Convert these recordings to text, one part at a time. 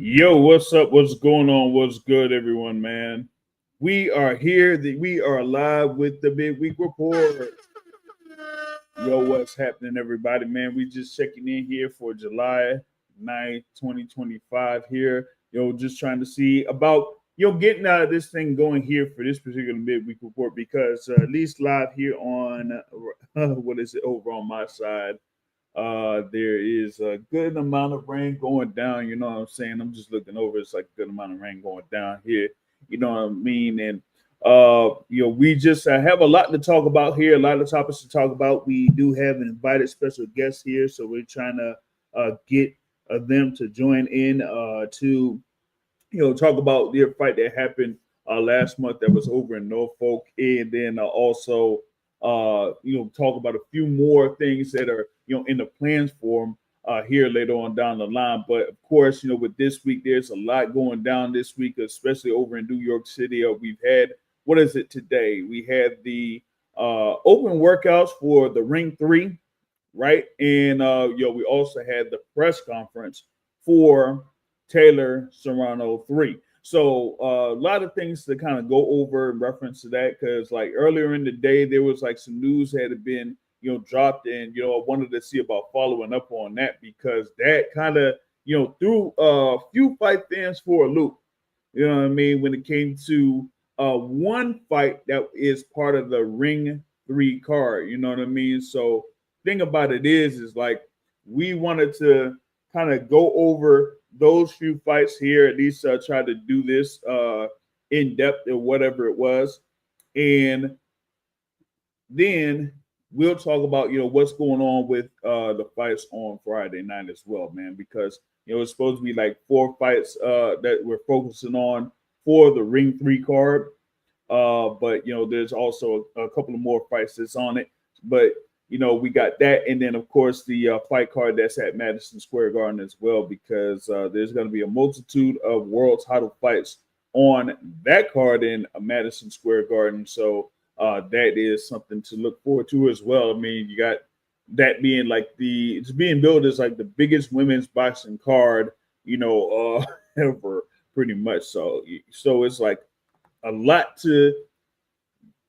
Yo, what's up? What's going on? What's good, everyone, man? We are here. We are live with the Midweek Report. Yo, what's happening, everybody, man? We just checking in here for July 9th, 2025 here. Yo, just trying to see about, getting this thing going here for this particular Midweek Report because at least live here on, what is it, over on my side, there is a good amount of rain going down. You know what I'm saying? I'm just looking over. It's like a good amount of rain going down here. You know what I mean? And we just have a lot to talk about here. A lot of topics to talk about. We do have an invited special guest here, so we're trying to get them to join in to talk about their fight that happened last month that was over in Norfolk, and then also talk about a few more things that are in the plans for them here later on down the line. But of course, with this week, there's a lot going down this week, especially over in New York City. We've had, what is it today? We had the open workouts for the Ring 3, right? And we also had the press conference for Taylor Serrano 3. So a lot of things to kind of go over in reference to that, because like earlier in the day, there was like some news had been, dropped, and I wanted to see about following up on that, because that kind of, threw a few fight fans for a loop. You know what I mean? When it came to one fight that is part of the Ring 3 card, you know what I mean? So thing about it is like we wanted to kind of go over those few fights here, at least try to do this in depth or whatever it was. And then we'll talk about, what's going on with the fights on Friday night as well, man, because, it's supposed to be like 4 fights that we're focusing on for the Ring 3 card. But, there's also a couple of more fights that's on it. But, we got that. And then, of course, the fight card that's at Madison Square Garden as well, because there's going to be a multitude of world title fights on that card in Madison Square Garden. So that is something to look forward to as well. I mean, you got that being like it's being billed as like the biggest women's boxing card, ever, pretty much. So it's like a lot to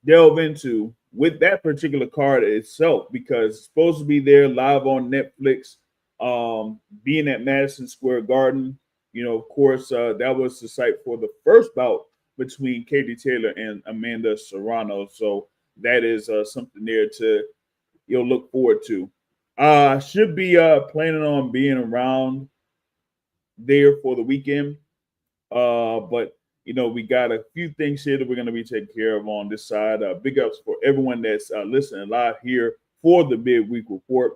delve into with that particular card itself, because it's supposed to be there live on Netflix, being at Madison Square Garden. Of course, that was the site for the first bout between Katie Taylor and Amanda Serrano. So that is something there to look forward to. Should be planning on being around there for the weekend. But we got a few things here that we're going to be taking care of on this side. Big ups for everyone that's listening live here for the Midweek Report.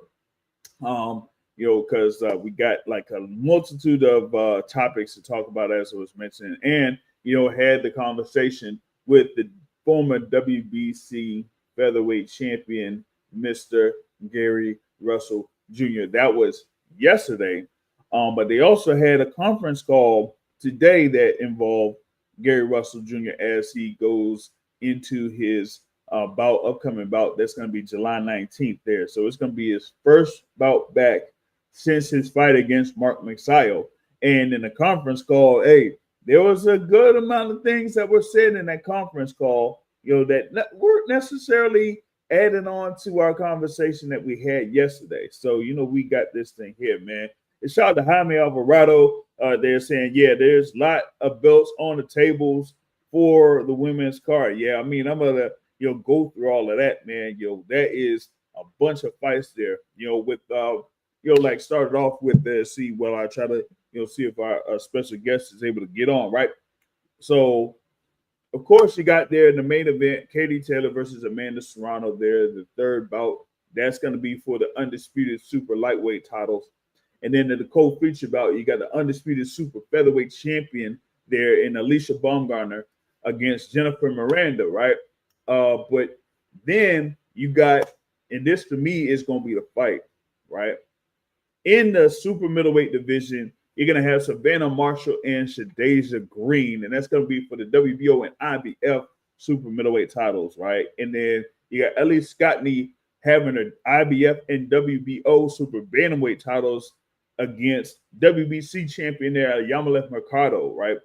Because we got like a multitude of topics to talk about, as I was mentioning, and had the conversation with the former WBC featherweight champion, Mr. Gary Russell Jr. That was yesterday. But they also had a conference call today that involved Gary Russell Jr. as he goes into his upcoming bout. That's going to be July 19th there. So it's going to be his first bout back since his fight against Mark Magsayo. And in the conference call, there was a good amount of things that were said in that conference call, that weren't necessarily adding on to our conversation that we had yesterday. So, we got this thing here, man. And shout out to Jaime Alvarado. They're saying, there's a lot of belts on the tables for the women's card. Yeah, I mean, I'm gonna go through all of that, man. That is a bunch of fights there. With like started off with I try to see if our special guest is able to get on, right? So of course you got there in the main event, Katie Taylor versus Amanda Serrano there, the third bout. That's going to be for the undisputed super lightweight titles. And then in the co-feature bout, you got the undisputed super featherweight champion there in Alicia Baumgartner against Jennifer Miranda, right? But then you got, and this to me is going to be the fight, right? In the super middleweight division, you're going to have Savannah Marshall and Shadeja Green, and that's going to be for the WBO and IBF super middleweight titles, right? And then you got Ellie Scottney having an IBF and WBO super bantamweight titles against WBC champion there, Yamileth Mercado, right?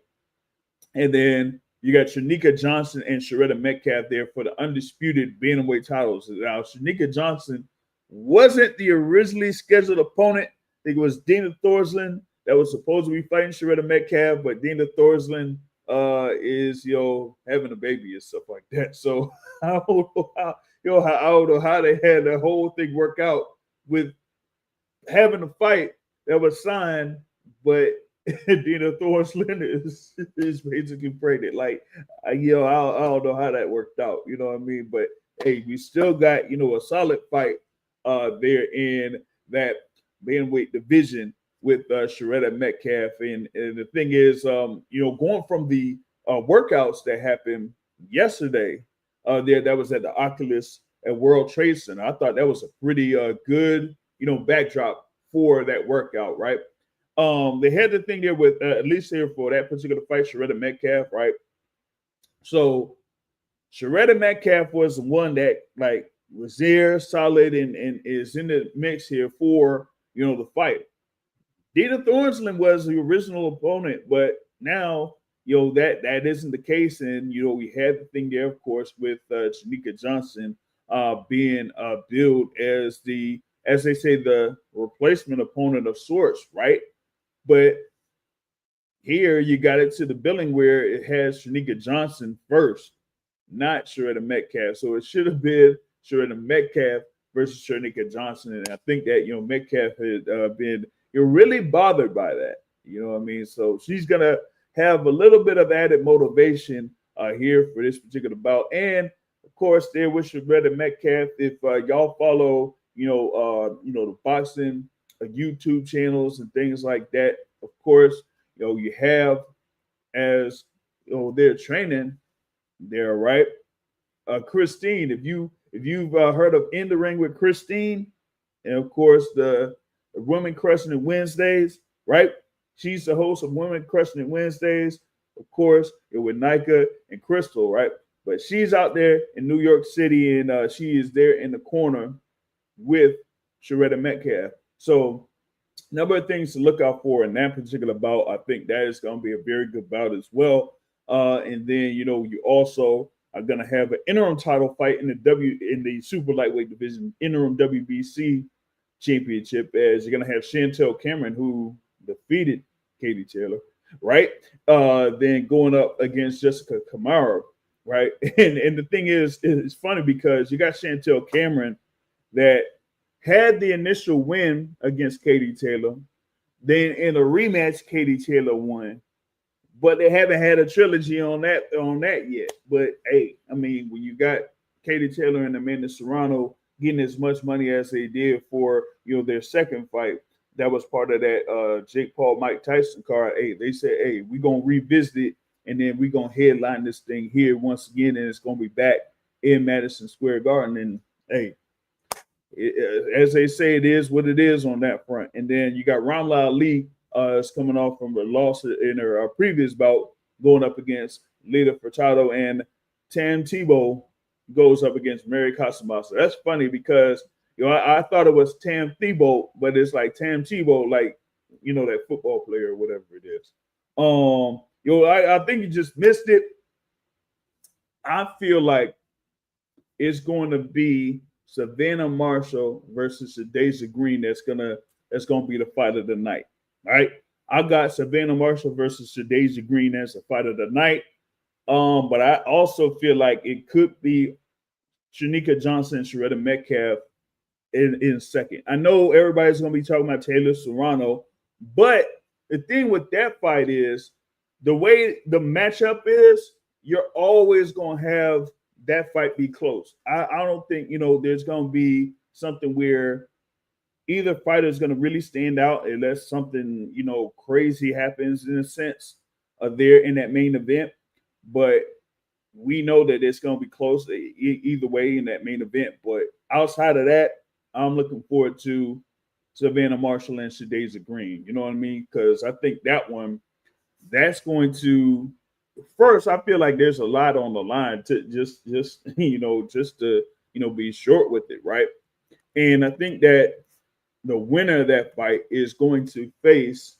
And then you got Shanika Johnson and Sharetta Metcalf there for the undisputed bantamweight titles. Now, Shanika Johnson wasn't the originally scheduled opponent. I think it was Dina Thorslin that was supposed to be fighting Sharetta Metcalf, but Dina Thorslin is having a baby and stuff like that. So I don't know how they had the whole thing work out with having a fight that was signed, but Dina Thorslin is basically pregnant. Like, I don't know how that worked out. You know what I mean? But hey, we still got a solid fight there in that bantamweight division with Sharetta Metcalf. And the thing is, going from the workouts that happened yesterday, that was at the Oculus at World Trade Center. I thought that was a pretty good backdrop for that workout, right? They had the thing there with at least here for that particular fight, Sharetta Metcalf, right? So Sharetta Metcalf was the one that was there, solid, and is in the mix here for the fight. Dina Thorslin was the original opponent, but now that isn't the case, and we had the thing there, of course, with Shanika Johnson being billed as as they say, the replacement opponent of sorts, right? But here you got it to the billing where it has Shanika Johnson first, not Sharetta Metcalf. So it should have been Sharetta Metcalf versus Shanika Johnson. And I think that, Metcalf had been really bothered by that. You know what I mean? So she's going to have a little bit of added motivation here for this particular bout. And, of course, there with Sharetta Metcalf, if y'all follow, the boxing YouTube channels and things like that, of course, you have as they're training there, right? Christine, if you've heard of In the Ring with Christine, and of course the Women Crushing It Wednesdays, right? She's the host of Women Crushing It Wednesdays, of course, with Nika and Crystal, right? But she's out there in New York City, and she is there in the corner with Sharetta Metcalf. So, number of things to look out for in that particular bout. I think that is going to be a very good bout as well. And then you also are going to have an interim title fight in the super lightweight division, interim WBC championship, as you're going to have Chantel Cameron, who defeated Katie Taylor, right? Then going up against Jessica Kamara, right? And the thing is, it's funny because you got Chantel Cameron that had the initial win against Katie Taylor. Then in a rematch, Katie Taylor won. But they haven't had a trilogy on that yet. But hey, I mean, when you got Katie Taylor and Amanda Serrano getting as much money as they did for their second fight, that was part of that Jake Paul Mike Tyson card. Hey, they said, hey, we're gonna revisit it, and then we're gonna headline this thing here once again, and it's gonna be back in Madison Square Garden. And hey, as they say, it is what it is on that front. And then you got Ramla Ali is coming off from a loss in her previous bout, going up against Lita Furtado, and Tam Tebow goes up against Mary Casamasa. That's funny because I thought it was Tam Tebow, but it's like Tam Tebow, like that football player or whatever it is. I think you just missed it. I feel like it's going to be Savannah Marshall versus Shadeja Green. That's gonna be the fight of the night. All right. I got Savannah Marshall versus Shadeja Green as the fight of the night. But I also feel like it could be Shanika Johnson and Sharetta Metcalf in second. I know everybody's gonna be talking about Taylor Serrano, but the thing with that fight is the way the matchup is, you're always gonna have that fight be close. I don't think there's gonna be something where either fighter is gonna really stand out unless something crazy happens in a sense there in that main event. But we know that it's gonna be close either way in that main event. But outside of that, I'm looking forward to Savannah Marshall and Shadeja Green. You know what I mean? Because I think that's going to. First, I feel like there's a lot on the line to just to be short with it, right? And I think that the winner of that fight is going to face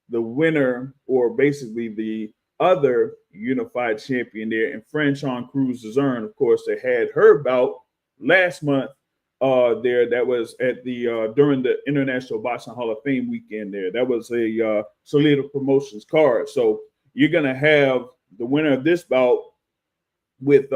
the winner, or basically the other unified champion there, and Franchon Cruz-Dezurn. Of course, they had her bout last month there. That was at the during the International Boxing Hall of Fame weekend there. That was a Solida Promotions card. So you're gonna have the winner of this bout with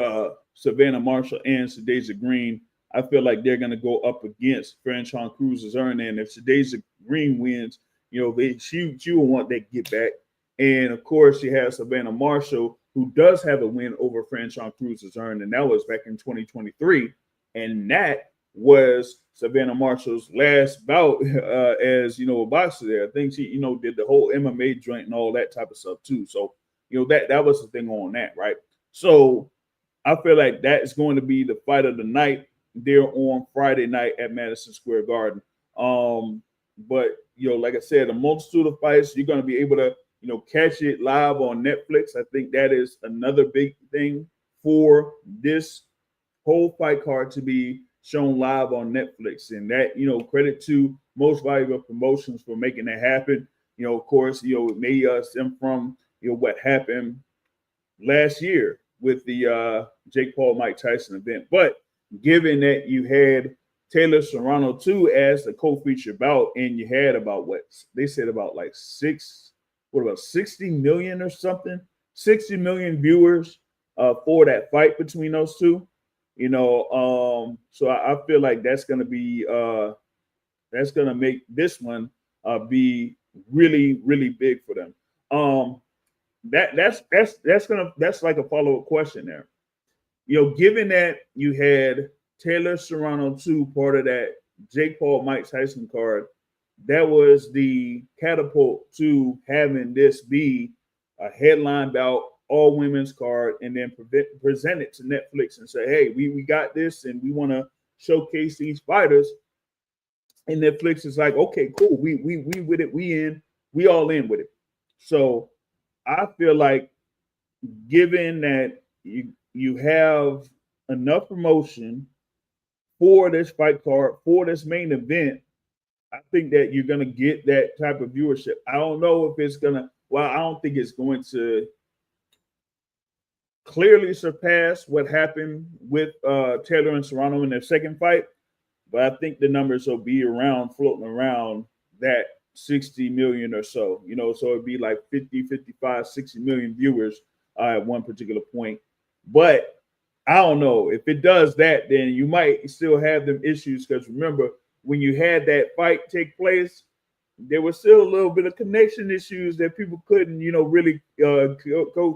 Savannah Marshall and Sadasia Green. I feel like they're going to go up against Franchon Cruz-Dezurn, and if Sadasia Green wins, she will want that get back. And of course, she has Savannah Marshall, who does have a win over Franchon Cruz-Dezurn, and that was back in 2023, and that was Savannah Marshall's last bout as a boxer there. I think she did the whole MMA joint and all that type of stuff too. So that was the thing on that, right? So I feel like that is going to be the fight of the night there on Friday night at Madison Square Garden. But like I said, a multitude of fights. You're going to be able to catch it live on Netflix. I think that is another big thing for this whole fight card to be shown live on Netflix, and that credit to Most Valuable Promotions for making that happen. Of course, it may stem from what happened last year with the Jake Paul Mike Tyson event. But given that you had Taylor Serrano too as the co-feature bout, and you had about what they said about like 60 million or something, 60 million viewers for that fight between those two. So I feel like that's gonna be that's gonna make this one be really, really big for them. That's like a follow-up question there. Given that you had Taylor Serrano 2 part of that Jake Paul Mike Tyson card, that was the catapult to having this be a headline bout, all women's card, and then present it to Netflix and say, hey, we got this and we want to showcase these fighters. And Netflix is like, okay, cool, we with it, we all in with it. So I feel like, given that you have enough promotion for this fight card, for this main event, I think that you're going to get that type of viewership. I don't know if it's going to, I don't think it's going to clearly surpass what happened with Taylor and Serrano in their second fight, but I think the numbers will be floating around that 60 million or so, so it'd be like 50, 55, 60 million viewers at one particular point. But I don't know if it does that, then you might still have them issues, because remember, when you had that fight take place, there was still a little bit of connection issues that people couldn't, really go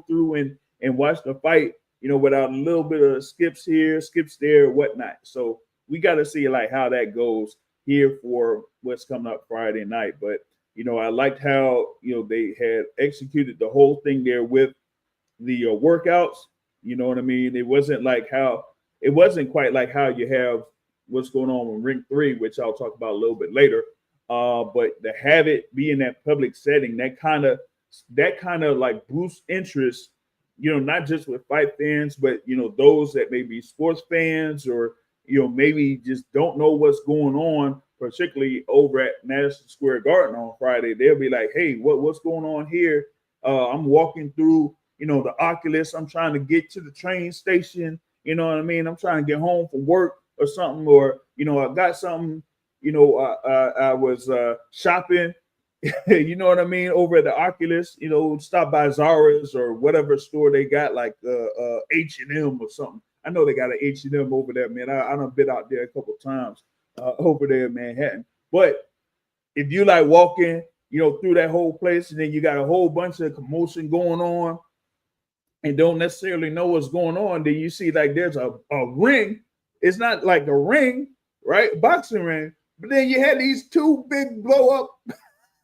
through and watch the fight, without a little bit of skips here, skips there, whatnot. So we got to see like how that goes here for what's coming up Friday night. But I liked how they had executed the whole thing there with the workouts. You know what I mean? It wasn't quite like how you have what's going on with Ring 3, which I'll talk about a little bit later. But to have it be in that public setting, that kind of like boosts interest, not just with fight fans, but those that may be sports fans, or maybe just don't know what's going on, particularly over at Madison Square Garden on Friday. They'll be like, hey, what's going on here? I'm walking through the Oculus. I'm trying to get to the train station. You know what I mean? I'm trying to get home from work or something, or I got something. I was shopping. You know what I mean? Over at the Oculus. Stop by Zara's or whatever store they got, like H&M or something. I know they got an H&M over there, man. I done been out there a couple of times over there in Manhattan. But if you like walking, through that whole place, and then you got a whole bunch of commotion going on, and don't necessarily know what's going on, then you see like there's a ring. It's not like a ring, right? Boxing ring. But then you had these two big blow up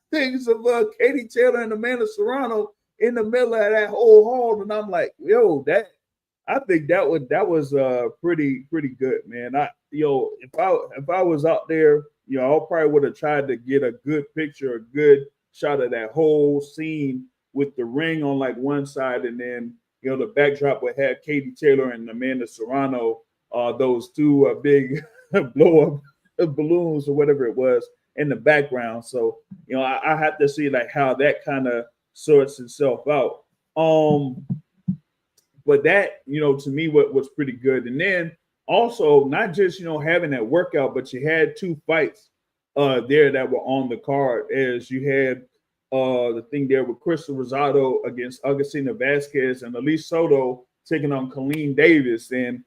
things of Katie Taylor and Amanda Serrano in the middle of that whole hall. And I'm like, I think that was pretty good, man. If I was out there, I probably would have tried to get a good picture, a good shot of that whole scene with the ring on like one side, and then the backdrop would have Katie Taylor and Amanda Serrano, those two big blow balloons or whatever it was in the background. So, I have to see like how that kind of sorts itself out. But that, to me, what was pretty good. And then also not just, having that workout, but you had two fights there that were on the card. As you had the thing there with Crystal Rosado against Augustina Vasquez and Elise Soto taking on Colleen Davis. And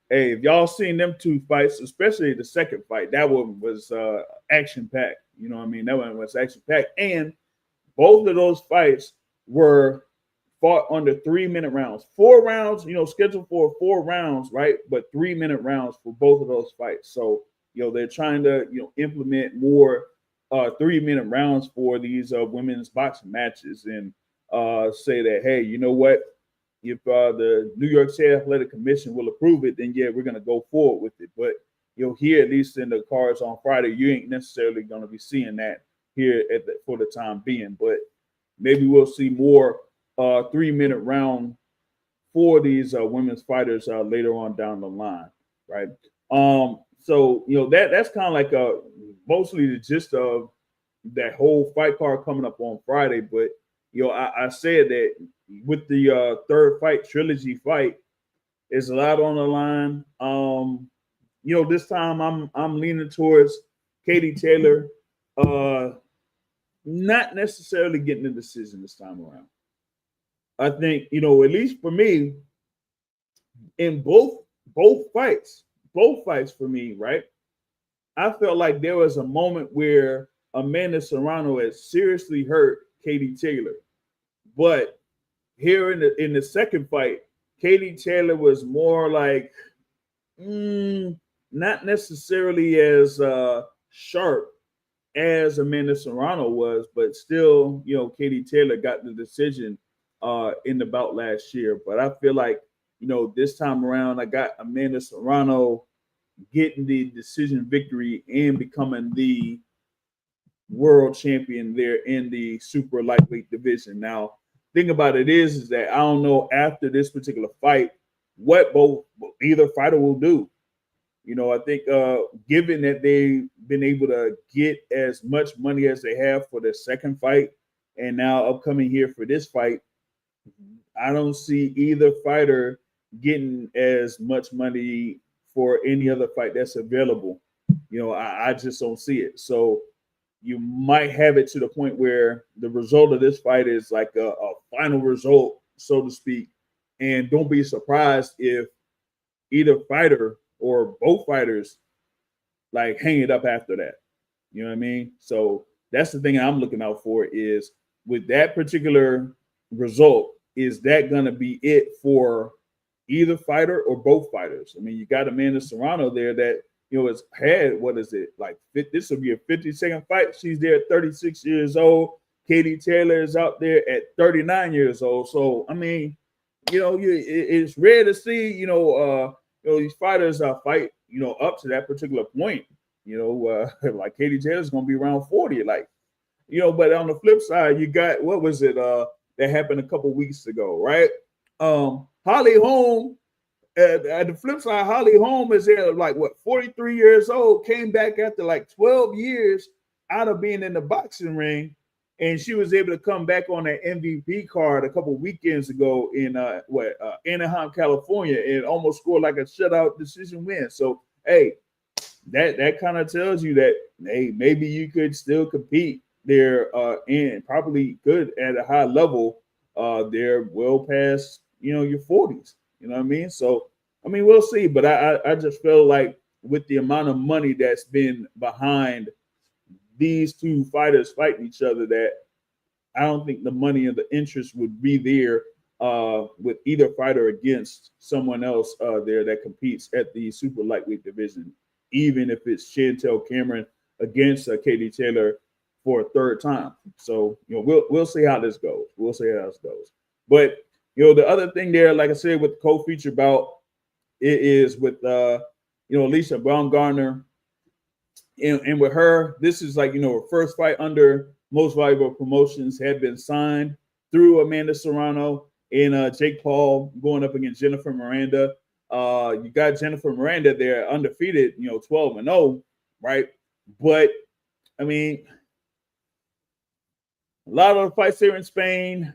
hey, if y'all seen them two fights, especially the second fight, that one was action packed. You know what I mean? That one was action packed. And both of those fights were fought under 3-minute rounds. 4 rounds, scheduled for 4 rounds, right? But 3-minute rounds for both of those fights. So, they're trying to, implement more 3-minute rounds for these women's boxing matches and say that, hey, you know what? If the New York State Athletic Commission will approve it, then yeah, we're going to go forward with it. But here, at least in the cards on Friday, you ain't necessarily going to be seeing that here for the time being. But maybe we'll see more 3-minute round for these women's fighters later on down the line, right? So that's kind of like mostly the gist of that whole fight card coming up on Friday. But I said that with the third fight, trilogy fight, is a lot on the line. This time I'm leaning towards Katie Taylor, not necessarily getting a decision this time around. I think, at least for me, in both fights for me, right? I felt like there was a moment where Amanda Serrano had seriously hurt Katie Taylor. But here in the second fight, Katie Taylor was more like not necessarily as sharp as Amanda Serrano was, but still, Katie Taylor got the decision in the bout last year. But I feel like, this time around, I got Amanda Serrano getting the decision victory and becoming the world champion there in the super lightweight division. Now, thing about it is that I don't know after this particular fight what either fighter will do. I think given that they've been able to get as much money as they have for their second fight and now upcoming here for this fight, I don't see either fighter getting as much money for any other fight that's available. I just don't see it. So you might have it to the point where the result of this fight is like a final result, so to speak. And don't be surprised if either fighter or both fighters like hang it up after that. You know what I mean? So that's the thing I'm looking out for is with that particular result, is that going to be it for either fighter or both fighters? I mean, you got Amanda Serrano there that, has had, what is it? Like this will be a 52nd fight. She's there at 36 years old. Katie Taylor is out there at 39 years old. So, I mean, it's rare to see, these fighters fight, up to that particular point. Like Katie Taylor's going to be around 40. Like, but on the flip side, you got, what was it that happened a couple weeks ago, right? Holly Holm, at the flip side, Holly Holm is there like, 43 years old, came back after like 12 years out of being in the boxing ring. And she was able to come back on that MVP card a couple weekends ago in Anaheim, California, and almost scored like a shutout decision win. So, hey, that kind of tells you that, hey, maybe you could still compete there and probably good at a high level there well past, your 40s. You know what I mean? So, I mean, we'll see. But I just feel like with the amount of money that's been behind these two fighters fighting each other, that I don't think the money and the interest would be there with either fighter against someone else there that competes at the super lightweight division, even if it's Chantel Cameron against Katie Taylor for a third time. So, we'll see how this goes. We'll see how this goes. But, the other thing there, like I said, with the co-feature bout, it is with, Alicia Baumgartner. And with her, this is like, her first fight under Most Valuable Promotions had been signed through Amanda Serrano and Jake Paul going up against Jennifer Miranda. You got Jennifer Miranda there undefeated, 12-0, right? But I mean, a lot of the fights there in Spain,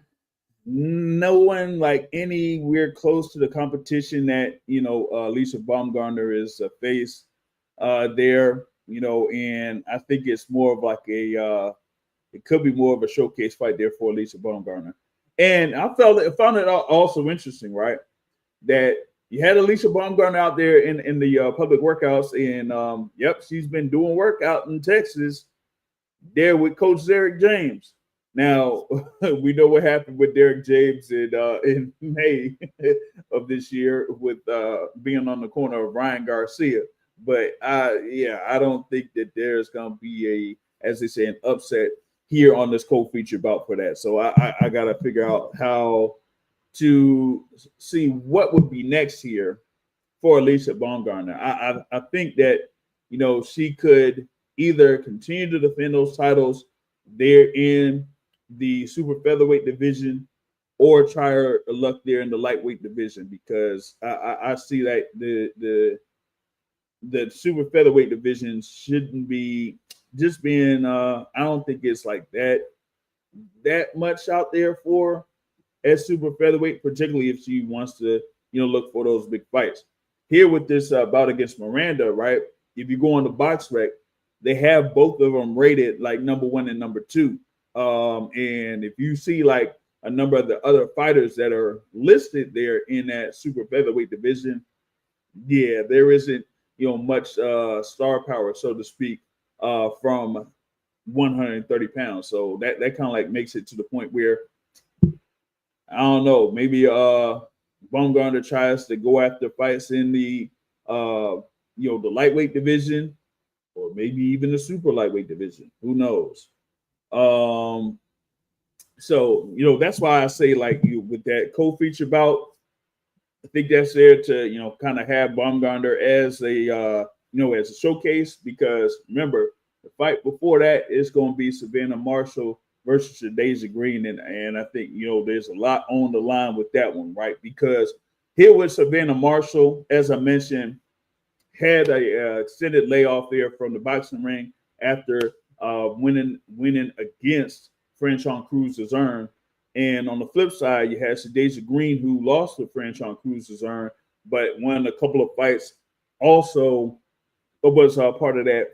no one like anywhere close to the competition that Lisa Baumgartner is faced there. And I think it's more of like it could be more of a showcase fight there for Lisa Baumgartner. And I found it also interesting, right? That you had Alicia Baumgartner out there in the public workouts, and yep, she's been doing workout in Texas there with Coach Derek James. Now we know what happened with Derek James in May of this year with being on the corner of Ryan Garcia. But I don't think that there's going to be as they say, an upset here on this co-feature bout for that. So I got to figure out how to see what would be next here for Alicia Baumgartner. I think that she could either continue to defend those titles there in the super featherweight division or try her luck there in the lightweight division, because I see that the super featherweight division shouldn't be just being I don't think it's like that much out there for as super featherweight, particularly if she wants to look for those big fights. Here with this bout against Miranda, right? If you go on the box rec, they have both of them rated like number 1 and number 2. And if you see like a number of the other fighters that are listed there in that super featherweight division, yeah, there isn't much star power, so to speak, from 130 pounds. So that kind of like makes it to the point where I don't know, maybe Baumgartner tries to go after fights in the the lightweight division, or maybe even the super lightweight division. Who knows? So that's why I say like with that co-feature bout, I think that's there to kind of have Baumgartner as a as a showcase, because remember the fight before that is going to be Savannah Marshall versus Shadasia Green, and I think there's a lot on the line with that one, right? Because here with Savannah Marshall, as I mentioned, had a extended layoff there from the boxing ring after winning against Franchon Cruz-Azern. And on the flip side, you had Shadasia Green, who lost to Franchon Cruz-Azern, but won a couple of fights. Also, was part of that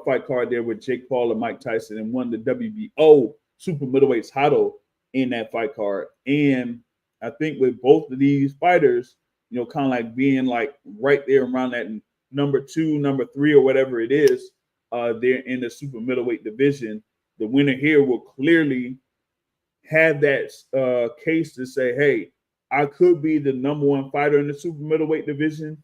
fight card there with Jake Paul and Mike Tyson, and won the WBO super middleweight title in that fight card. And I think with both of these fighters, kind of like being like right there around that number 2, number 3, or whatever it is, there in the super middleweight division, the winner here will clearly have that case to say, hey, I could be the number 1 fighter in the super middleweight division,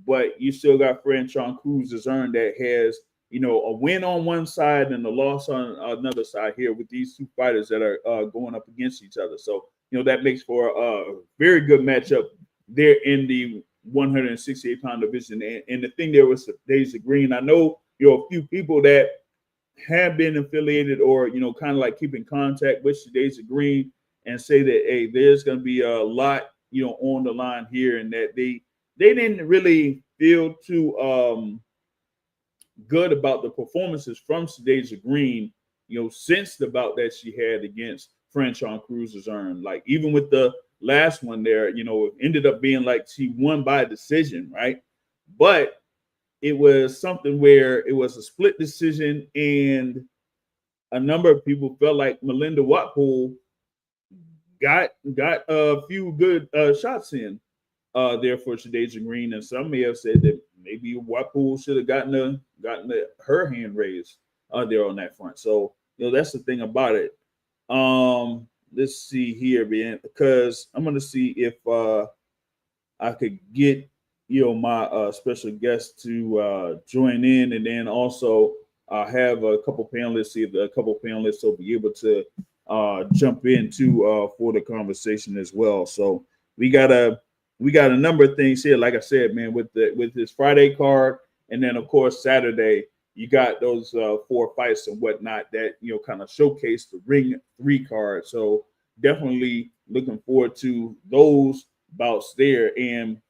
but you still got Franchon Cruz-Azern that has, a win on one side and a loss on another side here with these two fighters that are going up against each other. So, that makes for a very good matchup there in the 168-pound division. And the thing there was Shadasia Green. I know, a few people that have been affiliated or, kind of like keep in contact with Shadasia Green and say that, hey, there's going to be a lot, on the line here, and that they didn't really feel too good about the performances from Shadasia Green, since the bout that she had against Franchon Cruz-Azern. Like even with the last one there, it ended up being like she won by decision, right? But it was something where it was a split decision, and a number of people felt like Melinda Watpool got a few good shots in there for Shadasia Green, and some may have said that maybe Watpool should have gotten her hand raised there on that front. So that's the thing about it. Let's see here, man, because I'm gonna see if I could get my special guest to join in, and then also have a couple panelists. See if a couple panelists will be able to jump into for the conversation as well. So we got a number of things here. Like I said, man, with this Friday card, and then of course Saturday, you got those 4 fights and whatnot that kind of showcase the Ring 3 card. So definitely looking forward to those bouts there, and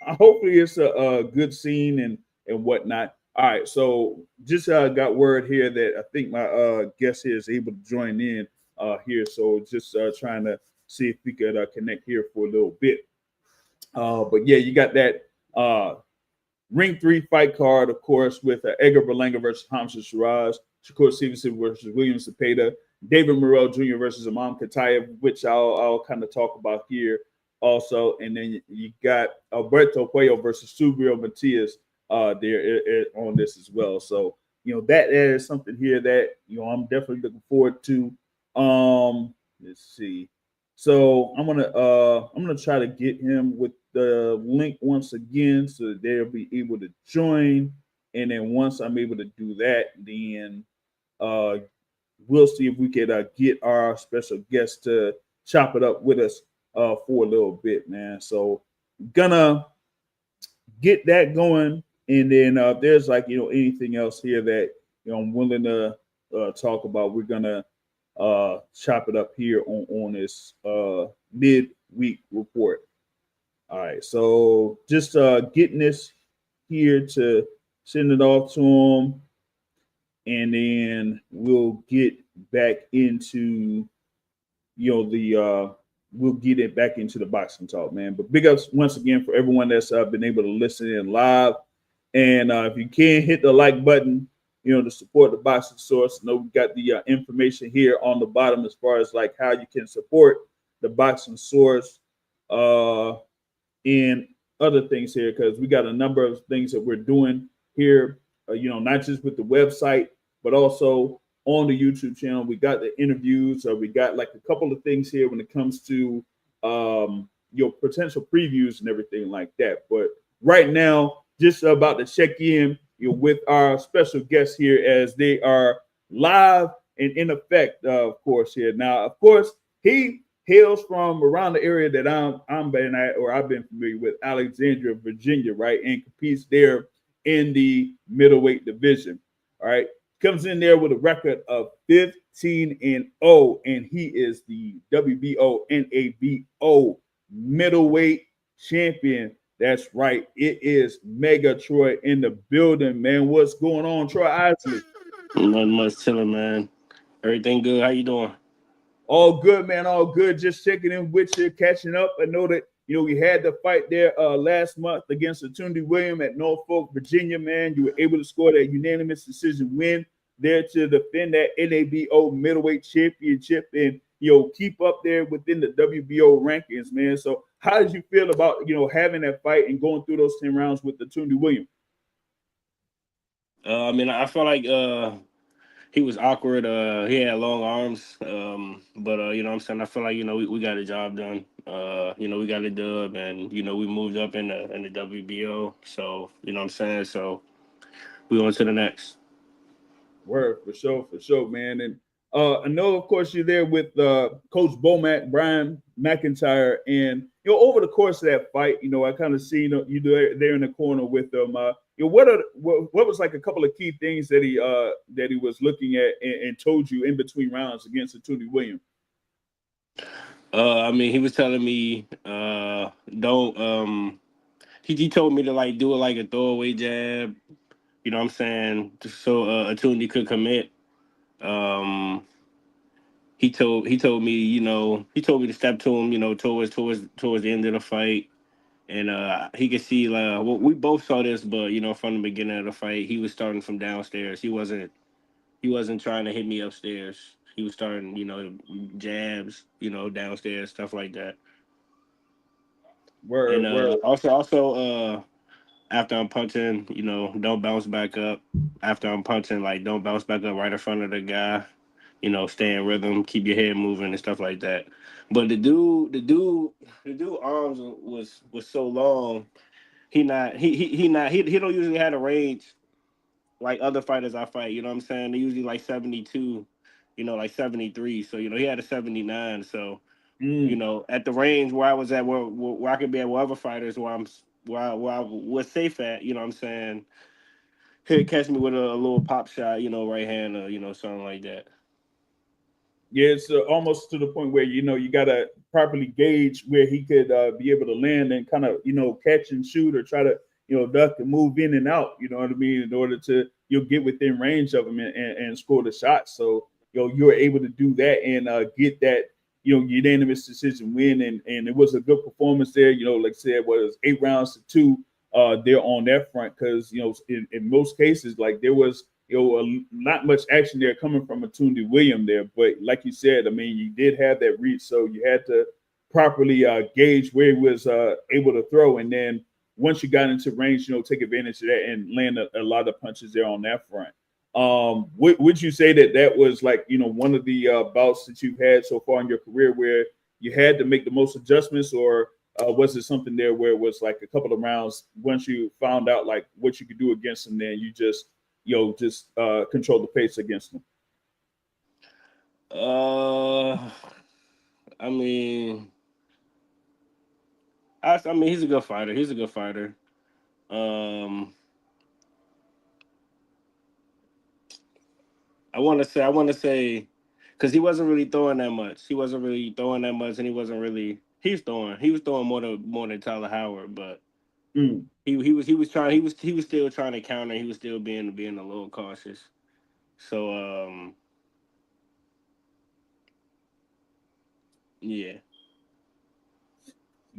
hopefully it's a good scene and whatnot. All right, so just got word here that I think my guest here is able to join in here. So just trying to see if we could connect here for a little bit. But yeah, you got that Ring 3 fight card, of course, with Edgar Berlanga versus Hamza Shiraz, Shakur Stevenson versus William Cepeda, David Morrell Jr. versus Imam Katayev, which I'll kind of talk about here also. And then you got Alberto Puello versus Subrio Matias there on this as well. So, that is something here that, I'm definitely looking forward to. Let's see. So I'm gonna try to get him with the link once again so that they'll be able to join. And then once I'm able to do that, then we'll see if we could get our special guest to chop it up with us for a little bit, man. So gonna get that going. And then there's anything else here that I'm willing to talk about, we're gonna chop it up here on this midweek report. All right, so just getting this here to send it off to him, and then we'll get back into we'll get it back into the boxing talk, man. But big ups once again for everyone that's been able to listen in live, and if you can hit the like button, to support the boxing source. We got the information here on the bottom as far as like how you can support the boxing source and other things here, because we got a number of things that we're doing here, not just with the website, but also on the YouTube channel. We got the interviews. We got like a couple of things here when it comes to your potential previews and everything like that. But right now, just about to check in with our special guests here as they are live and in effect, of course, here. Now, of course, he hails from around the area that I've been familiar with, Alexandria, Virginia, right? And competes there in the middleweight division. All right. Comes in there with a record of 15-0, and he is the WBO NABO middleweight champion. That's right. It is Mega Troy in the building, man. What's going on, Troy Isley? Nothing much chilling, man. Everything good. How you doing? All good, man. All good. Just checking in with you, catching up. I know that we had the fight there last month against Etoundi William at Norfolk, Virginia, man. You were able to score that unanimous decision win there to defend that NABO middleweight championship and keep up there within the WBO rankings, man. So how did you feel about having that fight and going through those 10 rounds with Etoundi William? I felt like he was awkward. He had long arms. But you know what I'm saying? I feel like, we got the job done. We got a dub, and we moved up in the WBO. So, you know what I'm saying? So we on to the next. Word, for sure, man. And I know, of course, you're there with Coach Bomac, Brian McIntyre, and over the course of that fight, I kind of see you there in the corner with them. What was like a couple of key things that he was looking at and told you in between rounds against Etoundi William? He was telling me don't. He told me to like do it like a throwaway jab. You know what I'm saying? So Etoundi could commit. Um, he told me, he told me to step to him, towards the end of the fight. And he could see we both saw this, but from the beginning of the fight, he was starting from downstairs. He wasn't trying to hit me upstairs. He was starting, jabs, downstairs, stuff like that. And Word. also after I'm punching, don't bounce back up. After I'm punching, like don't bounce back up right in front of the guy. Stay in rhythm, keep your head moving and stuff like that. But the dude arms was so long. He don't usually have a range like other fighters I fight. You know what I'm saying? They usually like 72, like 73. So he had a 79. So Mm. at the range where I was at, where I could be at with other fighters, where I was safe at. You know what I'm saying? He'd catch me with a little pop shot, right hand, or something like that. Yeah, it's almost to the point where you got to properly gauge where he could be able to land and kind of catch and shoot or try to duck and move in and out. You know what I mean? In order to get within range of him and score the shot. So you're able to do that and get that unanimous decision win, and it was a good performance there. Like I said, was 8 rounds to 2 there on that front because in most cases like there was not much action there coming from Etoundi William there, but like you said, I mean you did have that reach, so you had to properly gauge where he was able to throw, and then once you got into range, take advantage of that and land a lot of punches there on that front. Would you say that was like one of the bouts that you've had so far in your career where you had to make the most adjustments, or was it something there where it was like a couple of rounds once you found out like what you could do against them, then you just control the pace against them? Uh, I mean, I mean, he's a good fighter. He's a good fighter. Um, I want to say, because he wasn't really throwing that much. He wasn't really throwing that much, and he wasn't really. He was throwing. He was throwing more than Tyler Howard, but Mm. he was trying. He was still trying to counter. He was still being a little cautious. So yeah.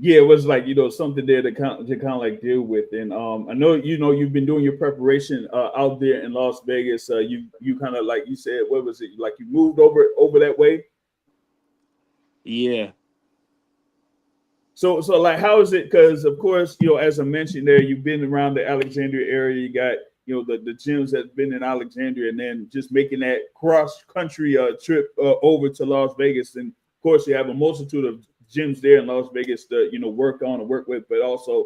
Yeah, it was like something there to kind of like deal with, and I know you've been doing your preparation out there in Las Vegas. You kind of like you said, what was it like? You moved over that way. Yeah. So like, how is it? Because of course, as I mentioned there, you've been around the Alexandria area. You got the gyms that's been in Alexandria, and then just making that cross country trip over to Las Vegas. And of course, you have a multitude of gyms there in Las Vegas to work on and work with, but also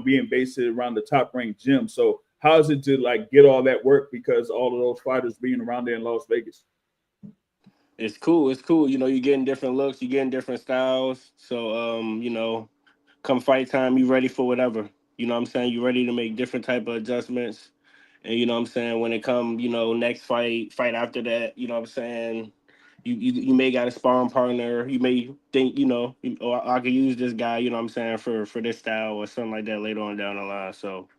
being based around the top ranked gym. So how is it to like get all that work because all of those fighters being around there in Las Vegas? It's cool. It's cool. You're getting different looks. You're getting different styles. So, come fight time, you ready for whatever. You know what I'm saying? You ready to make different type of adjustments. And you know what I'm saying? When it come, next fight after that, you know what I'm saying? You may got a sparring partner. You may think, or I could use this guy, you know what I'm saying, for this style or something like that later on down the line. So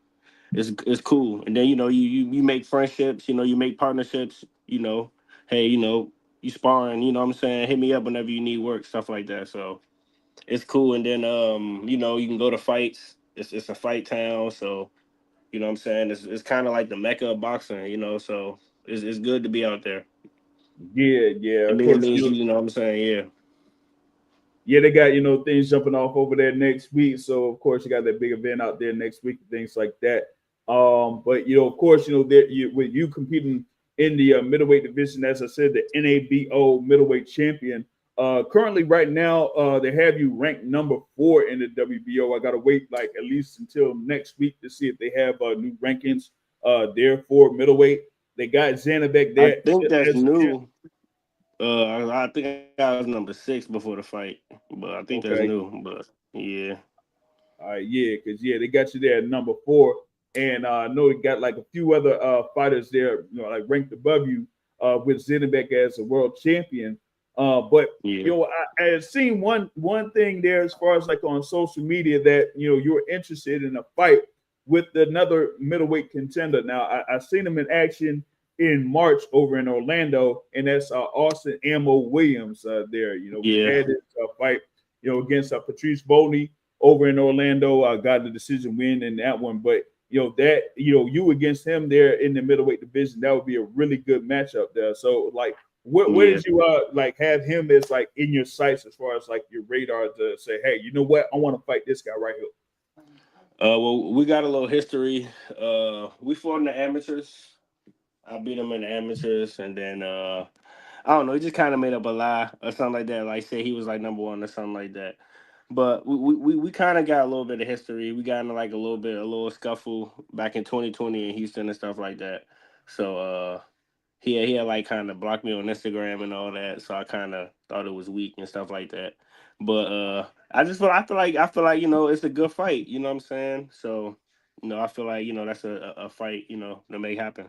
it's cool. And then you make friendships, you make partnerships, hey, you sparring, you know what I'm saying, hit me up whenever you need work, stuff like that. So it's cool. And then you can go to fights. It's a fight town, so you know what I'm saying, it's kind of like the mecca of boxing, so it's good to be out there. Yeah, yeah. I Of mean, it course, means you know what I'm saying, yeah. yeah, they got things jumping off over there next week. So of course you got that big event out there next week, things like that. But of course, that with you competing in the middleweight division, as I said, the NABO middleweight champion. Currently, right now, they have you ranked number 4 in the WBO. I gotta wait like at least until next week to see if they have new rankings there for middleweight. They got Zanabek I there think that's as a champ. new. I think I was number 6 before the fight, but I think that's Okay. new. But yeah. Yeah, because they got you there at number 4, and I know they got like a few other fighters there, like ranked above you, with Zinnebeck as a world champion. But Yeah. I had seen one thing there as far as like on social media that you were interested in a fight with another middleweight contender. Now I seen him in action in March over in Orlando, and that's Austin Ammo Williams. There, we Yeah. had this fight, against Patrice Bolney over in Orlando. I got the decision win in that one. But that you against him there in the middleweight division, that would be a really good matchup there. So like, where Yeah. did you like have him as like in your sights as far as like your radar to say, hey, you know what, I want to fight this guy right here. Well, we got a little history. We fought in the amateurs. I beat him in the amateurs, and then I don't know. He just kind of made up a lie or something like that. Like say he was like number 1 or something like that. But we kind of got a little bit of history. We got into like a little scuffle back in 2020 in Houston and stuff like that. So he had like kind of blocked me on Instagram and all that. So I kind of thought it was weak and stuff like that. But I feel like it's a good fight. You know what I'm saying? So I feel like that's a fight that may happen.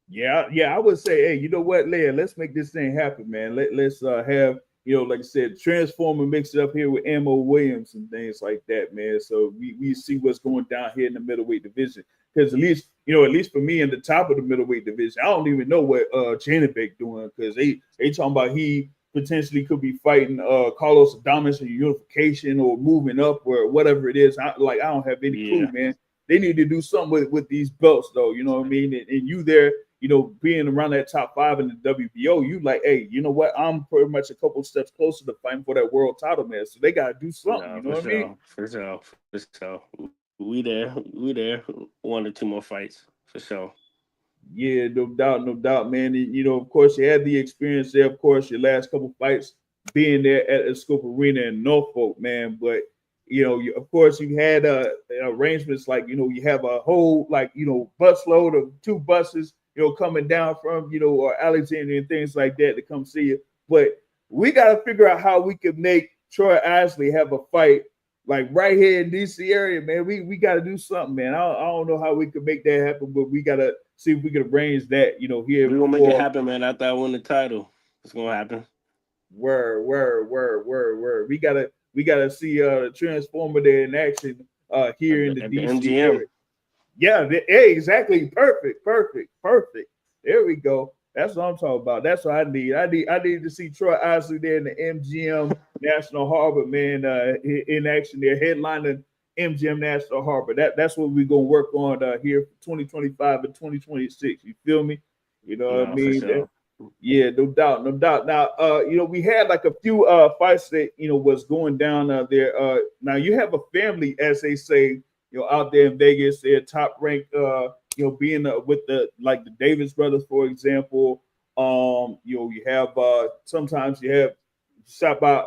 Yeah, I would say, hey, you know what, Leah, let's make this thing happen, man. Let's have like I said, Transformer mixed it up here with Ammo Williams and things like that, man. So we see what's going down here in the middleweight division. Because at least for me in the top of the middleweight division, I don't even know what Janibek doing, because they talking about he potentially could be fighting Carlos Adames in unification or moving up or whatever it is. I don't have any clue, man. They need to do something with these belts, though. You know what I mean? And you there, being around that top 5 in the WBO, you like, hey, you know what? I'm pretty much a couple steps closer to fighting for that world title, man. So they gotta do something. No, You know what I mean? for sure. We there. 1 or 2 more fights for sure. Yeah, no doubt, man. And, of course, you had the experience there. Of course, your last couple fights being there at the Scope Arena in Norfolk, man. But of course, you had arrangements like you have a whole busload of 2 buses, coming down from or Alexandria and things like that to come see you. But we got to figure out how we could make Troy Isley have a fight like right here in DC area, man. We got to do something, man. I don't know how we could make that happen, but we got to see if we can arrange that, here. We're gonna make it happen, man. After I win the title, it's gonna happen. Word. We gotta see the Transformer there in action here in the DC MGM area. Yeah, exactly. Perfect. There we go. That's what I'm talking about. That's what I need. I need to see Troy Isley there in the MGM National Harbor, man, in action there, headlining MGM National Harbor. That's what we're gonna work on here for 2025 and 2026. You feel me? You know what I mean? Sure. Yeah, no doubt. Now, we had like a few fights that was going down there. Now you have a family, as they say, out there in Vegas. They're top ranked. Being with the Davis brothers, for example. You have sometimes you have shot by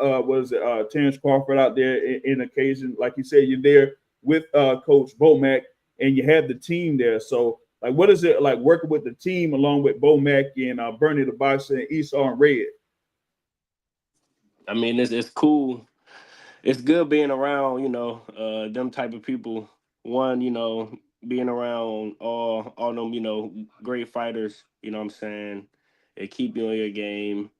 Terrence Crawford out there in occasion. Like you said, you're there with Coach Bomac, and you have the team there. So, like, what is it like working with the team along with Bomac and Bernie the Boxer and Esau and Red? I mean, it's cool. It's good being around, them type of people. One, being around all them, great fighters. You know what I'm saying? It keep you on your game.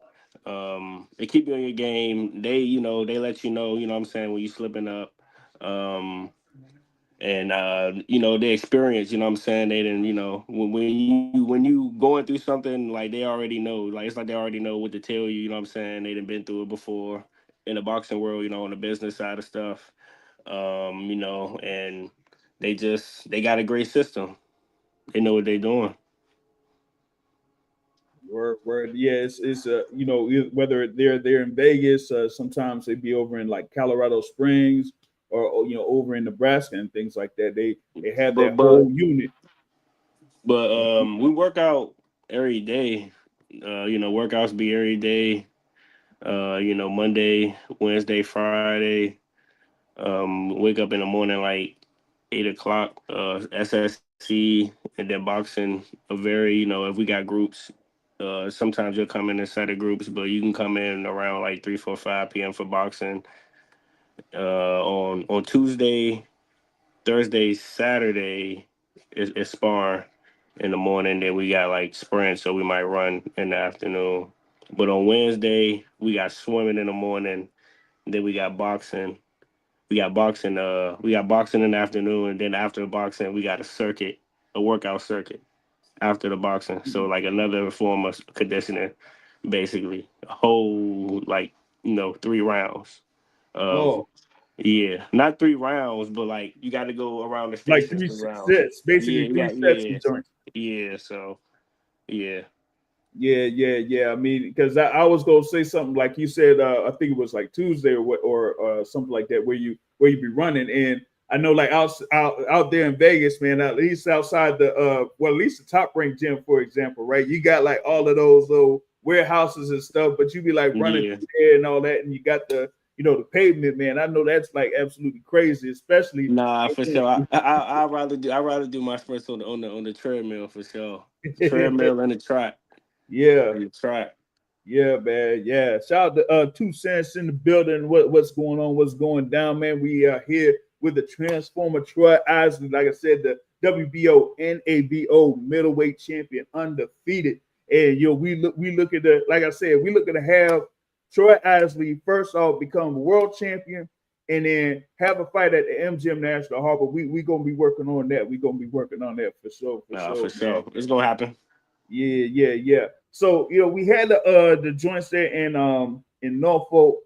They keep you on your game. They, they let you know what I'm saying, when you slipping up. And the experience, you know what I'm saying, they didn't, when you going through something, like, they already know, like, it's like they already know what to tell you, you know what I'm saying, they done been through it before in the boxing world, on the business side of stuff. And they got a great system. They know what they're doing. Word. Yeah, it's whether they're there in Vegas, sometimes they be over in like Colorado Springs or over in Nebraska and things like that. They have that whole unit. But we work out every day. Workouts be every day. Monday, Wednesday, Friday. Wake up in the morning like 8 o'clock. SSC, and then boxing. A very, if we got groups, sometimes you'll come in a set of groups, but you can come in around like 3, 4, 5 p.m. for boxing. On Tuesday, Thursday, Saturday is spar in the morning. Then we got like sprints, so we might run in the afternoon. But on Wednesday, we got swimming in the morning. Then we got boxing. We got boxing in the afternoon, and then after the boxing, we got a workout circuit after the boxing. So like another form of conditioning, basically. A whole 3 rounds of yeah, not 3 rounds, but like you got to go around the Like stations 3 rounds. sets, basically Yeah, 3 sets of joints. yeah. So yeah. Yeah. I mean, because I was gonna say something like you said. I think it was like Tuesday or something like that, where you be running. And I know, like out there in Vegas, man, at least outside the at least the Top Rank gym, for example, right? You got like all of those little warehouses and stuff, but you be like running through there and all that, and you got the the pavement, man. I know that's like absolutely crazy, especially. Nah, for sure. I'd rather do my sprints on the treadmill for sure. The treadmill and the track. Yeah. The track. Yeah, man. Yeah. Shout out to 2 Cents in the building. What's going on? What's going down, man? We are here with the Transformer Troy Isley. Like I said, the WBO NABO middleweight champion, undefeated. And we look at the, like I said, we looking to have Troy Isley first off become world champion, and then have a fight at the MGM National Harbor. We gonna be working on that. We gonna be working on that for For sure, man. sure. It's gonna happen. Yeah. So we had the joints there in Norfolk,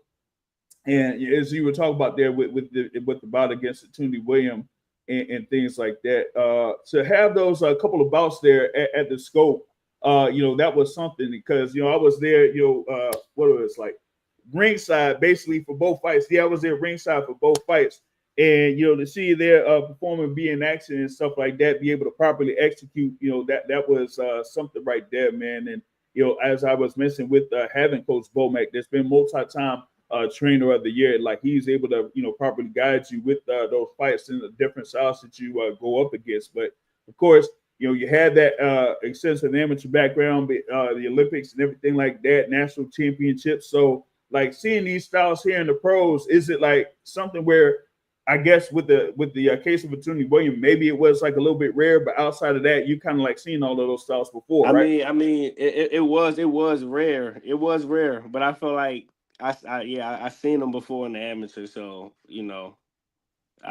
and as you were talking about there with the bout against Etoundi William and things like that. To have those couple of bouts there at the scope, that was something because I was there. What it was like ringside basically for both fights. Yeah, I was there ringside for both fights, and to see their performing, be in action and stuff like that, be able to properly execute. That was something right there, man. And as I was mentioning with having Coach Bomack, there's been multi-time trainer of the year. Like he's able to properly guide you with those fights and the different styles that you go up against. But of course, you had that extensive amateur background, the Olympics and everything like that, national championships. So like seeing these styles here in the pros, is it like something where I guess with the case of Etoundi William, maybe it was like a little bit rare, but outside of that, you kind of like seen all of those styles before, right? It was rare. It was rare, but I feel like I seen them before in the amateur, so I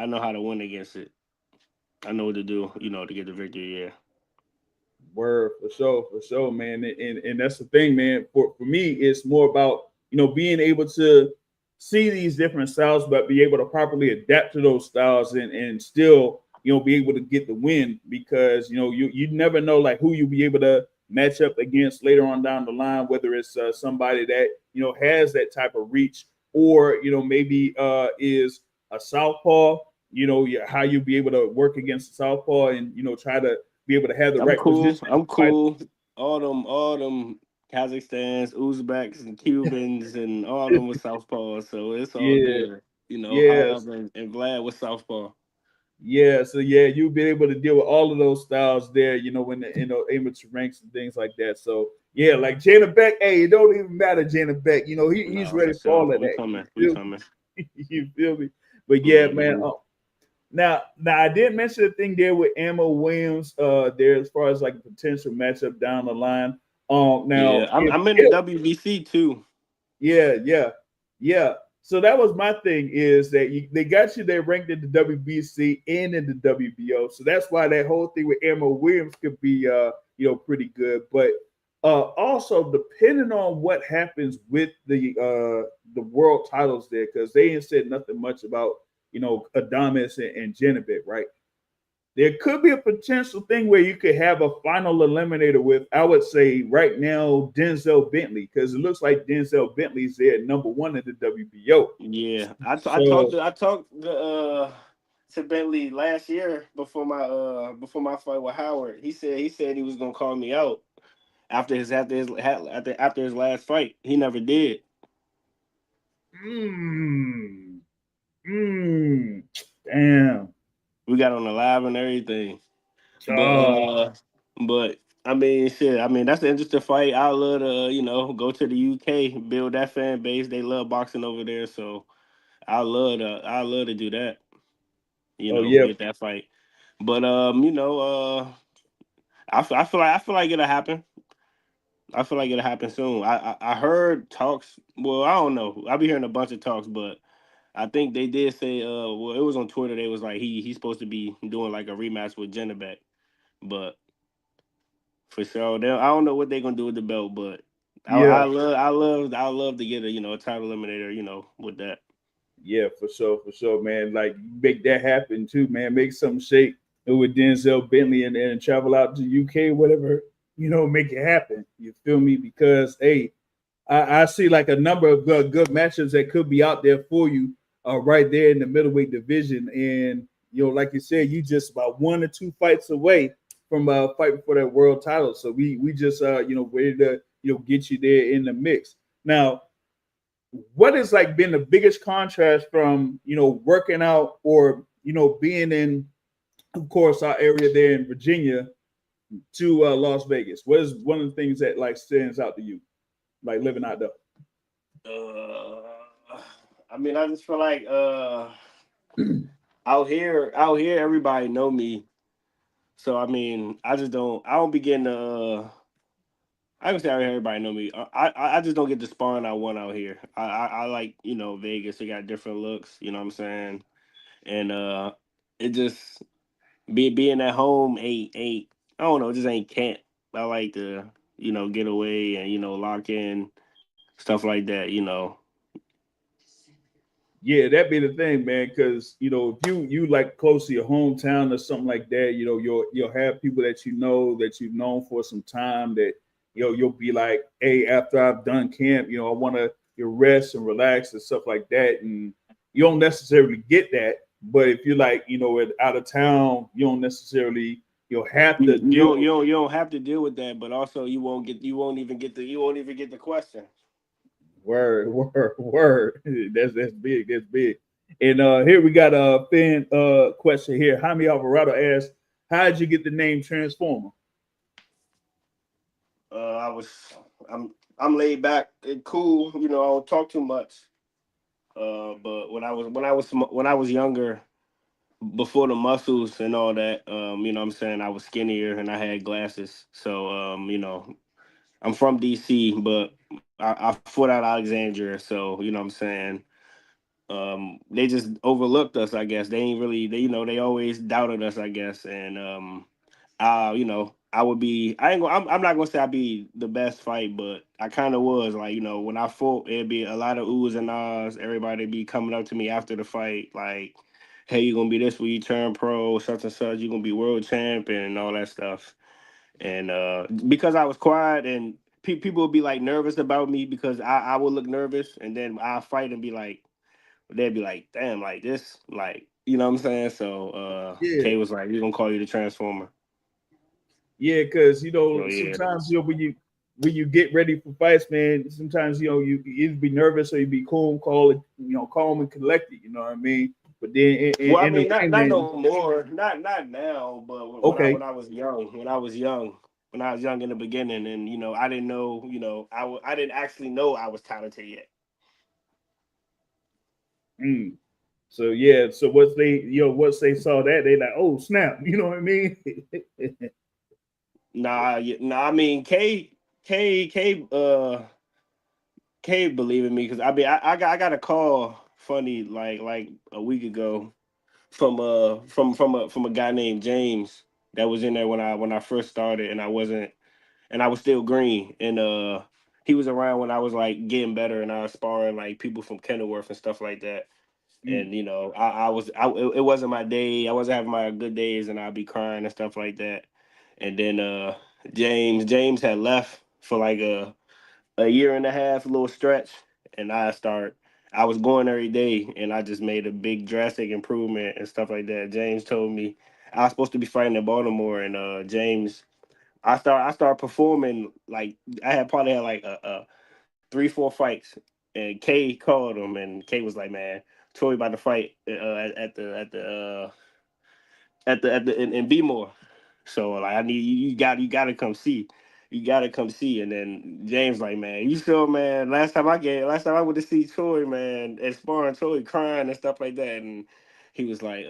know how to win against it. I know what to do, to get the victory. Yeah. Word, for sure, man. And that's the thing, man. For me, it's more about being able to see these different styles, but be able to properly adapt to those styles and still be able to get the win because you never know like who you'll be able to match up against later on down the line, whether it's somebody that has that type of reach or maybe is a southpaw. How you be able to work against a southpaw and try to be able to have the I'm right cool. position. I'm cool. All them Kazakhstans, Uzbeks, and Cubans, and all them with southpaw, so it's all Yeah, good. yes, However, and Vlad with southpaw. yeah. So yeah, you'll be able to deal with all of those styles there. When the amateur ranks and things like that. So yeah, like Jana Beck. Hey, it don't even matter, Jana Beck. He's No, ready for for all sure. of We that. coming. We You feel coming. me? You feel me? But yeah, man. Hmm. Now I did mention the thing there with Ammo Williams. There as far as like a potential matchup down the line. Yeah, Now I'm in the WBC too. yeah. So that was my thing is that they got you there ranked in the WBC and in the WBO. So that's why that whole thing with Ammo Williams could be pretty good. But also depending on what happens with the world titles there, because they ain't said nothing much about Adames and Janibek, right? There could be a potential thing where you could have a final eliminator with, I would say, right now, Denzel Bentley, because it looks like Denzel Bentley's there at number one in the WBO. Yeah, So, I talked to Bentley last year before my fight with Howard. He said he was gonna call me out after his last fight. He never did. mm, damn. We got on the live and everything. But Oh, but shit. That's an interesting fight. I love to go to the UK, build that fan base. They love boxing over there, so I love to do that. oh yeah, Get that fight. But I feel like it'll happen. I feel like it'll happen soon. I heard talks. Well, I don't know. I be hearing a bunch of talks, but I think they did say. Well, it was on Twitter. They was like he's supposed to be doing like a rematch with Jennebeck, but for sure, I don't know what they're gonna do with the belt. But yeah, I love to get a title eliminator. With that. yeah, for sure, man. Like make that happen too, man. Make some shake with Denzel Bentley and travel out to UK, whatever. Make it happen. You feel me? Because hey, I see like a number of good matchups that could be out there for you, right there in the middleweight division. And like you said, you just about 1 or 2 fights away from fighting for that world title. So we just ready to get you there in the mix. Now, what has like been the biggest contrast from working out or being in, of course, our area there in Virginia to Las Vegas? What is one of the things that like stands out to you, like living out there? Uh, I just feel like out here everybody know me. So I don't be getting I can say everybody know me. I just don't get the sparring I want out here. I like, Vegas. They got different looks. You know what I'm saying? And it just being at home ain't I don't know, it just ain't can't. I like to get away and lock in stuff like that. Yeah, that be the thing, man. Because if you like close to your hometown or something like that, you'll have people that you've known for some time that you'll be like, hey, after I've done camp, I want to rest and relax and stuff like that, and you don't necessarily get that. But if you're like out of town, you don't necessarily have to deal. You don't have to deal with that, but also you won't even get the question. Word, word, word. That's big. That's big. And here we got a fan question here. Jaime Alvarado asks, "How did you get the name Transformer?" I was I'm laid back and cool. I don't talk too much. But when I was younger, before the muscles and all that, what I'm saying, I was skinnier and I had glasses. So I'm from DC, but I fought out Alexandria. So what I'm saying, they just overlooked us. I guess they ain't really they always doubted us. I guess, and I would be. I ain't. I'm not gonna say I'd be the best fight, but I kind of was. Like when I fought, it'd be a lot of oohs and ahs. Everybody be coming up to me after the fight, like, "Hey, you gonna be this when you turn pro? Such and such. You gonna be world champ and all that stuff." And because I was quiet and people would be like nervous about me because I would look nervous, and then I fight and be like, they'd be like, "Damn, like this, like." You know what I'm saying? So Yeah, Kay was like, "We're gonna call you the Transformer." yeah, because So yeah. sometimes when you get ready for fights, man, sometimes you either be nervous or you be cool, calm and collected. You know what I mean? But then Well, I in the mean, not ring, not man. no more, not now, but Okay. when I was young, when I was young in the beginning, and I didn't know, I didn't actually know I was talented yet. Mm. So yeah, so once they saw that, they like, oh snap, you know what I mean? Nah. I mean, K believe in me because I mean, I got a call funny like a week ago from a guy named James that was in there when I first started, and I was still green, and he was around when I was like getting better, and I was sparring like people from Kenilworth and stuff like that. Mm, And it wasn't my day. I wasn't having my good days, and I'd be crying and stuff like that. And then James had left for like a year and a half, a little stretch, and I was going every day, and I just made a big drastic improvement and stuff like that. James told me I was supposed to be fighting in Baltimore, and James, I started performing like probably had like a 3-4 fights, and Kay called him, and Kay was like, "Man, Troy about to fight in B-more. So like I need you gotta come see. You gotta come see." And then James like, "Man, you sure, man? Last time I went to see Troy, man, and sparring Troy crying and stuff like that." And he was like,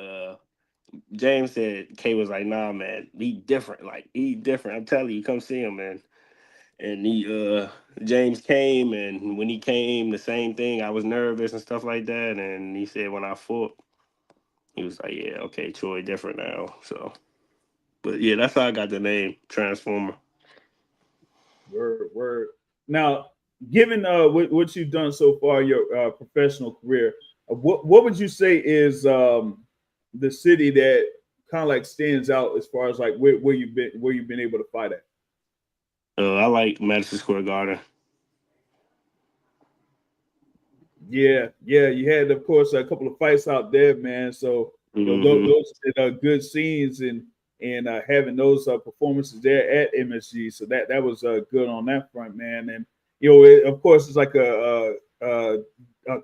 James said Kay was like, "Nah, man, he different. Like he different. I'm telling you, come see him, man." And James came, and when he came, the same thing. I was nervous and stuff like that. And he said when I fought, he was like, "Yeah, okay, Troy different now." So, but yeah, that's how I got the name Transformer. word, word. Now, given what you've done so far, your professional career, what would you say is the city that kind of like stands out as far as like where you've been able to fight at? I like Madison Square Garden. Yeah, yeah, you had of course a couple of fights out there, man. So Hmm. those are good scenes and having those performances there at MSG. So that was good on that front, man. And of course, it's like a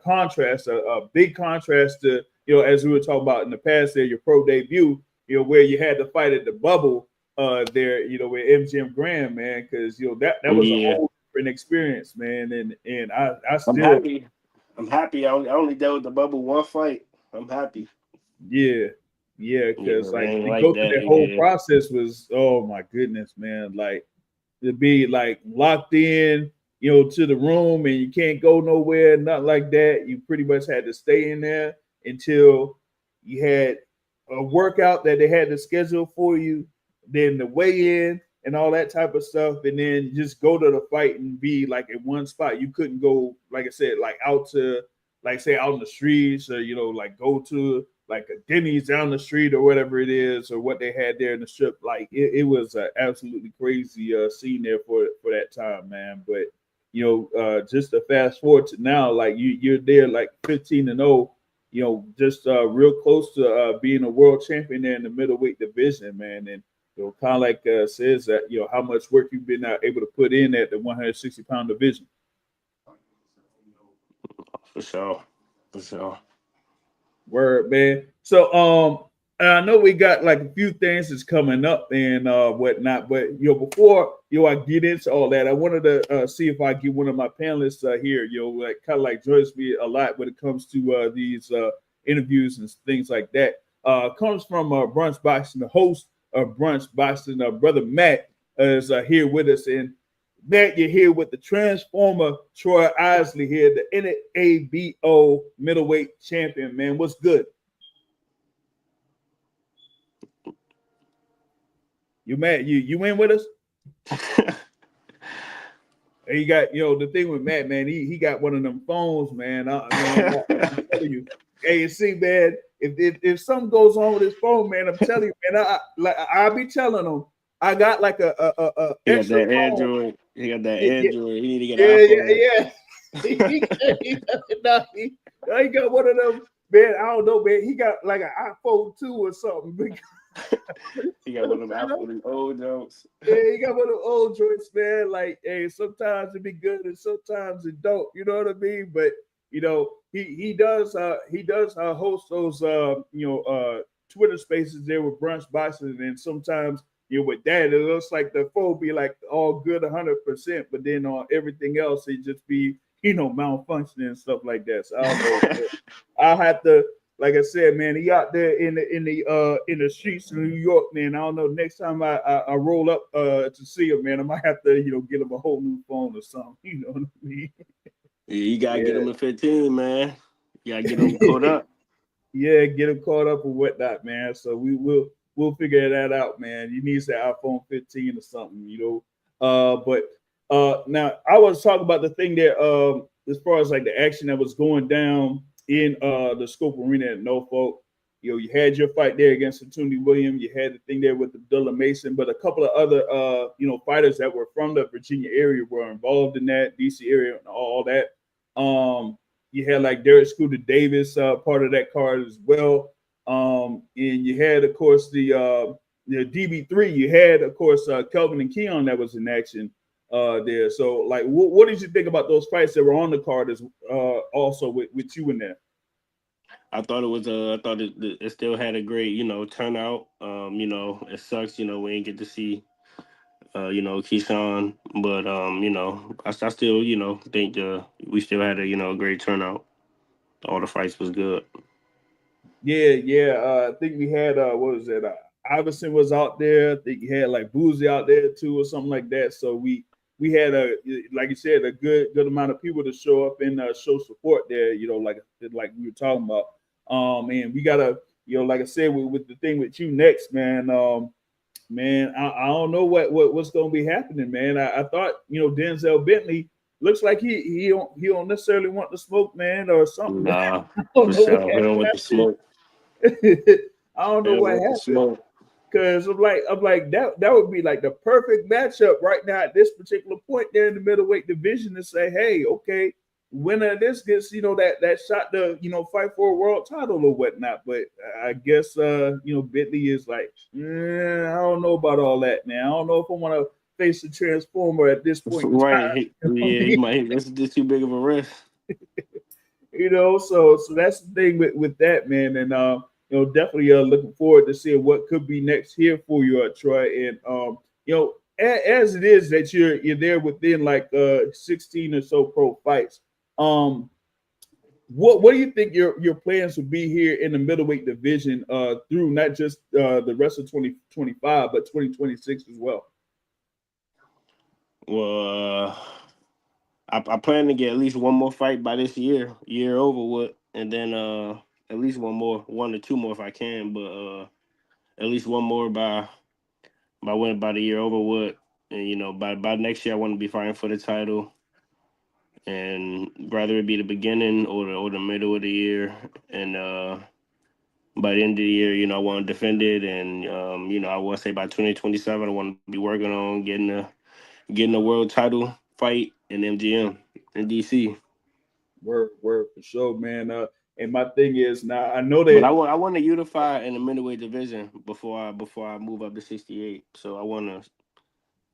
contrast, a big contrast to as we were talking about in the past there, your pro debut, where you had to fight at the bubble there, with MGM Grand, man, because that was a Yeah, whole different experience, man. And I I'm still. happy. I'm happy. I only dealt with the bubble one fight. I'm happy. Yeah, yeah, Yeah, because they like ain't to like go through that. that whole Yeah. process was, oh my goodness, man. Like to be like locked in, to the room, and you can't go nowhere, not like that. You pretty much had to stay in there until you had a workout that they had to schedule for you, then the weigh in and all that type of stuff, and then just go to the fight and be like in one spot. You couldn't go, like I said, like out to, like say out in the streets, or like go to like a Denny's down the street or whatever it is, or what they had there in the strip. Like it was an absolutely crazy scene there for that time, man. But just to fast forward to now, like you're there like 15-0, just real close to being a world champion there in the middleweight division, man. And kind of like says that how much work you've been able to put in at the 160-pound division. For sure. Word, man. So I know we got like a few things that's coming up and whatnot, but before I get into all that, I wanted to see if I get one of my panelists here, like kind of like joins me a lot when it comes to these interviews and things like that. Comes from Brunch Boxing, the host of Brunch Boxing, brother Matt is here with us. And Matt, you're here with the Transformer Troy Isley here, the NABO middleweight champion, man. What's good? You Matt, you in with us? And you got, the thing with Matt, man, he got one of them phones, man. I'm telling you. Hey, see, man, if something goes on with his phone, man, I'm telling you, man, I'll be telling him I got like a he got that phone. Android. He got that Android. He need to get an iPhone. He got one of them, man. I don't know, man. He got like an iPhone 2 or something. He got one of them old jokes. Yeah, he got one of them old joints, man. Like, hey, sometimes it be good and sometimes it don't. You know what I mean? But he does host those Twitter spaces there with Brunch Boxing, and sometimes with that it looks like the phone be like all good 100%, but then on everything else it just be malfunctioning and stuff like that. So I don't know. I'll have to, like I said, man, he out there in the streets of New York, man. I don't know. Next time I roll up to see him, man, I might have to get him a whole new phone or something. You know what I mean? Yeah, you gotta get him a 15, man. You gotta get him caught up. Yeah, get him caught up and whatnot, man. So we'll figure that out, man. You need that iPhone 15 or something, But now I was talking about the thing there, as far as like the action that was going down in the Scope Arena at Norfolk. You had your fight there against Etoundi William. You had the thing there with Abdullah Mason, but a couple of other fighters that were from the Virginia area were involved in that, DC area and all that. You had like Derek Scooter Davis part of that card as well. And you had, of course, the DB3. You had, of course, Kelvin and Keon that was in action there. So, like, what did you think about those fights that were on the card as also with you in there? I thought it was I thought it still had a great turnout. It sucks we didn't get to see Keyshawn, but I still think we still had a great turnout. All the fights was good. Yeah. I think we had what was it? Iverson was out there. I think you had like Boozy out there too, or something like that. So we had like you said, a good amount of people to show up and show support there. Like we were talking about. And we gotta, like I said, with the thing with you next, man. Man, I don't know what's gonna be happening, man. I thought Denzel Bentley looks like he don't necessarily want the smoke, man, or something. Nah, for sure. He don't want the smoke. I don't know what happened. Because I'm like that would be like the perfect matchup right now at this particular point there in the middleweight division to say, hey, okay, winner of this gets that shot to fight for a world title or whatnot. But I guess Bentley is like, I don't know about all that, man. I don't know if I want to face the Transformer at this point. Right? He might. That's just too big of a risk. So that's the thing with that, man. And definitely looking forward to seeing what could be next here for you, Troy. And as it is that you're there within like 16 or so pro fights. What do you think your plans would be here in the middleweight division through not just the rest of 2025 but 2026 as well? Well, I plan to get at least one more fight by this year over with, and then at least one or two more if I can, but at least one more by the year over with, and by next year I want to be fighting for the title, and rather it be the beginning or the middle of the year, and by the end of the year, I want to defend it, and I want to say by 2027 I want to be working on getting a world title fight in MGM in DC. Word for sure, man. And my thing is now I know But that. I want to unify in the middleweight division before I move up to 68. So I want to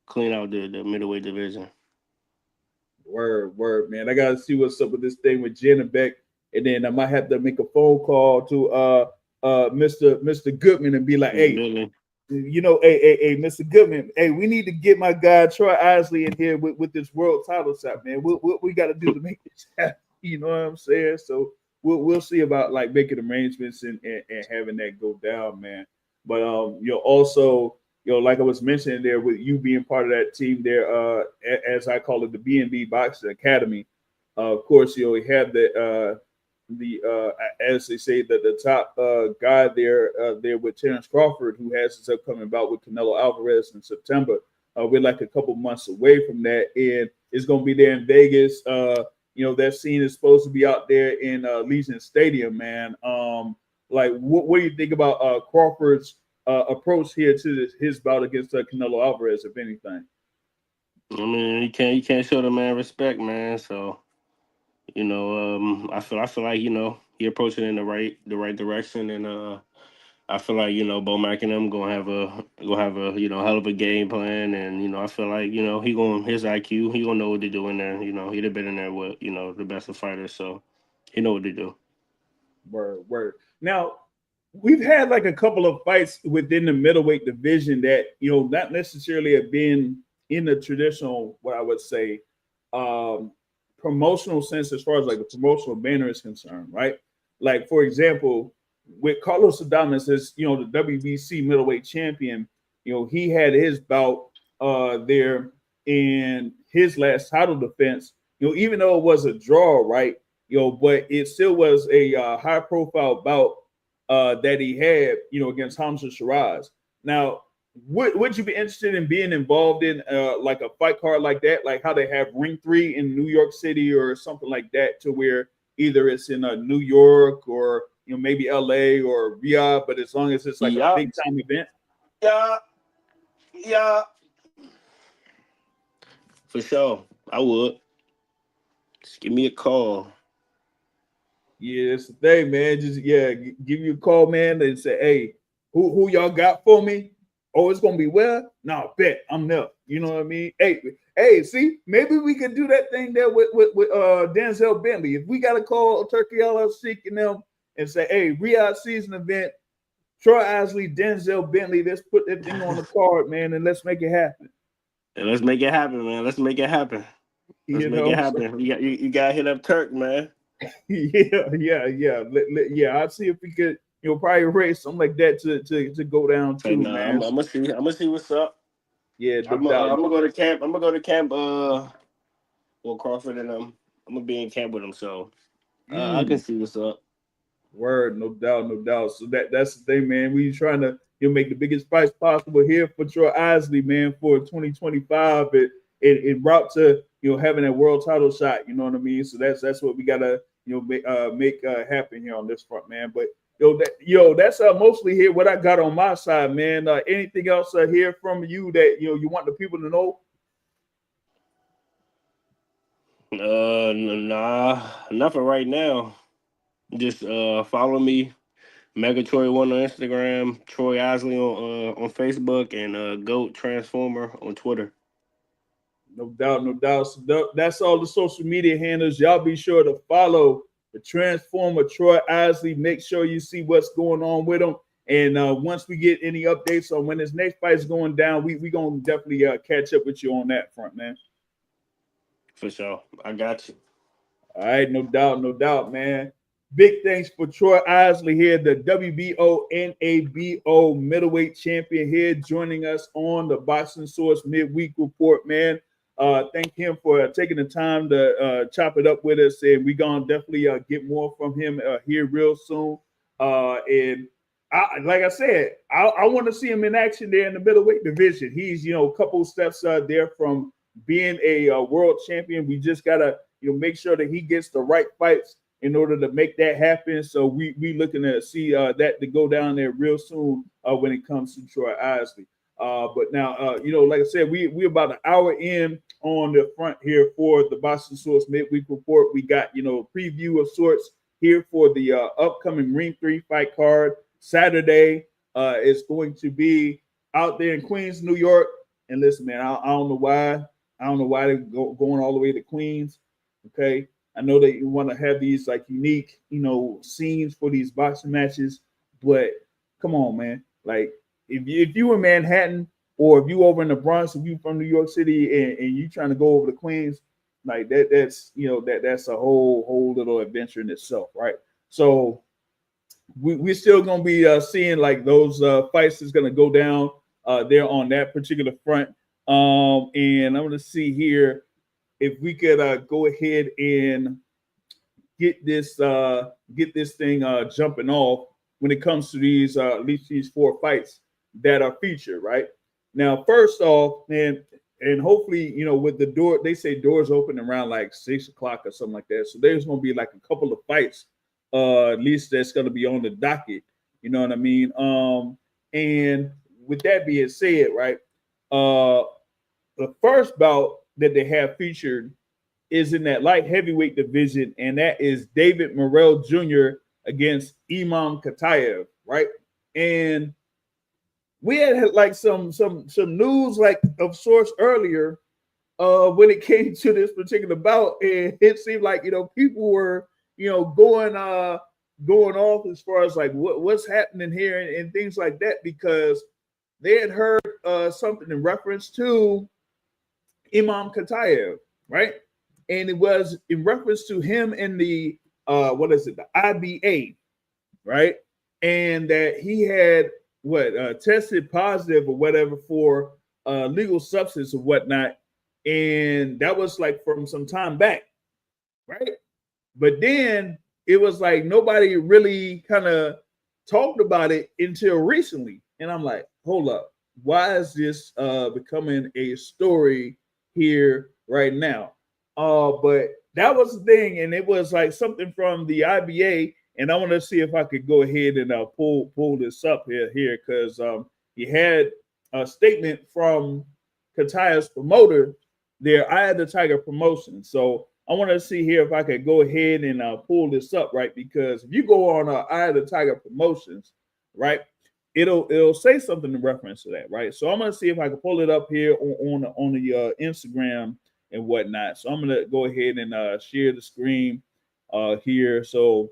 clean out the middleweight division. Word, man. I gotta see what's up with this thing with Jenna Beck, and then I might have to make a phone call to Mr. Goodman and be like, hey, Really? hey, Mr. Goodman, hey, we need to get my guy Troy Isley in here with this world title shot, man. What we got to do to make this happen? You know what I'm saying? So we'll see about like making arrangements and having that go down, man. But also, like I was mentioning there, with you being part of that team there, as I call it, the B&B Boxing Academy. Of course, we have the as they say, the top guy there with Terrence Crawford, who has his upcoming bout with Canelo Alvarez in September. We're like a couple months away from that, and it's going to be there in Vegas. That scene is supposed to be out there in Legion Stadium, man. What do you think about Crawford's approach here to his bout against Canelo Alvarez, if anything? I mean, you can't show the man respect, man. So I feel like he approaching in the right direction, and I feel like Bomac and them gonna have a hell of a game plan, and I feel like his IQ, he gonna know what to do in there. He'd have been in there with the best of fighters, so he know what to do. Word. Now, we've had like a couple of fights within the middleweight division that not necessarily have been in the traditional, what I would say, promotional sense as far as like a promotional banner is concerned, right? Like for example, with Carlos Adames as the WBC middleweight champion, he had his bout there in his last title defense. Even though it was a draw, right? But it still was a high profile bout that he had, against Hamza Shiraz. Now, would you be interested in being involved in like a fight card like that, like how they have Ring 3 in New York City or something like that, to where either it's in New York or maybe LA or Riyadh, but as long as it's like a Yeah, big time event? yeah, for sure. I would. Just give me a call. Yeah, it's the thing, man. Just give you a call, man, and say, hey, who y'all got for me? Oh, it's gonna be well. No, bet I'm there. You know what I mean? Hey, see, maybe we could do that thing there with Denzel Bentley. If we gotta call Turkey LLC and them and say, hey, Riyadh season event, Troy Isley, Denzel Bentley, let's put that thing on the card, man, and let's make it happen. And let's make it happen, man. Let's make it happen. Let's make it happen. You gotta hit up Turk, man. Yeah. I'll see if we could, probably raise something like that to go down too, Nah, man. I'm gonna see what's up. Yeah, I'm gonna go to camp. I'm gonna go to camp. With Crawford and I'm gonna be in camp with him, so I can see what's up. Word, no doubt. So that's the thing, man. We trying to make the biggest fights possible here for Troy Isley, man, for 2025, and route to having that world title shot. You know what I mean? So that's what we gotta make happen here on this front, man. But that's mostly here what I got on my side, man. Anything else here from you that you want the people to know? Nah, not for right now. Just follow me, Megatroy1 on Instagram, Troy Isley on Facebook, and Goat Transformer on Twitter. No doubt. So that's all the social media handles. Y'all be sure to follow the Transformer Troy Isley. Make sure you see what's going on with him. And once we get any updates on when his next fight is going down, we gonna definitely catch up with you on that front, man. For sure, I got you. All right, no doubt, man. Big thanks for Troy Isley here, the WBO NABO middleweight champion here, joining us on the Boxing Source Midweek Report, man. Thank him for taking the time to chop it up with us, and we're gonna definitely get more from him here real soon. And like I said, I want to see him in action there in the middleweight division. He's a couple steps there from being a world champion. We just gotta make sure that he gets the right fights in order to make that happen. So we looking to see that to go down there real soon when it comes to Troy Isley. But now, like I said, we about an hour in on the front here for the Boxing Source Midweek Report. We got preview of sorts here for the upcoming Ring 3 fight card. Saturday is going to be out there in Queens, New York. And listen, man, I don't know why. I don't know why they're going all the way to Queens. Okay. I know that you want to have these like unique, scenes for these boxing matches, but come on, man. Like if you in Manhattan or if you over in the Bronx, if you from New York City and you trying to go over to Queens, like that's a whole little adventure in itself, right? So we're still gonna be seeing like those fights is gonna go down there on that particular front. And I'm gonna see here if we could go ahead and get this thing jumping off when it comes to these at least these 4 fights that are featured right now. First off, man, and hopefully with the door, they say doors open around like 6 o'clock or something like that. So there's gonna be like a couple of fights at least that's gonna be on the docket. You know what I mean? And with that being said, right, the first bout that they have featured is in that light heavyweight division, and that is David Morrell Jr. against Imam Katayev, right? And we had like some news like of sorts earlier when it came to this particular bout, and it seemed like people were going off as far as like what's happening here and things like that, because they had heard something in reference to Imam Katayev, right? And it was in reference to him in the the IBA, right? And that he had tested positive or whatever for legal substance or whatnot, and that was like from some time back, right? But then it was like nobody really kind of talked about it until recently, and I'm like, hold up, why is this becoming a story here right now? But that was the thing, and it was like something from the IBA, and I want to see if I could go ahead and pull this up here because he had a statement from Katayev's promoter there, Eye of the Tiger Promotion. So I want to see here if I could go ahead and pull this up, right? Because if you go on Eye of the Tiger Promotions, right, it'll say something in reference to that, right? So I'm gonna see if I can pull it up here on the Instagram and whatnot. So I'm gonna go ahead and share the screen here. So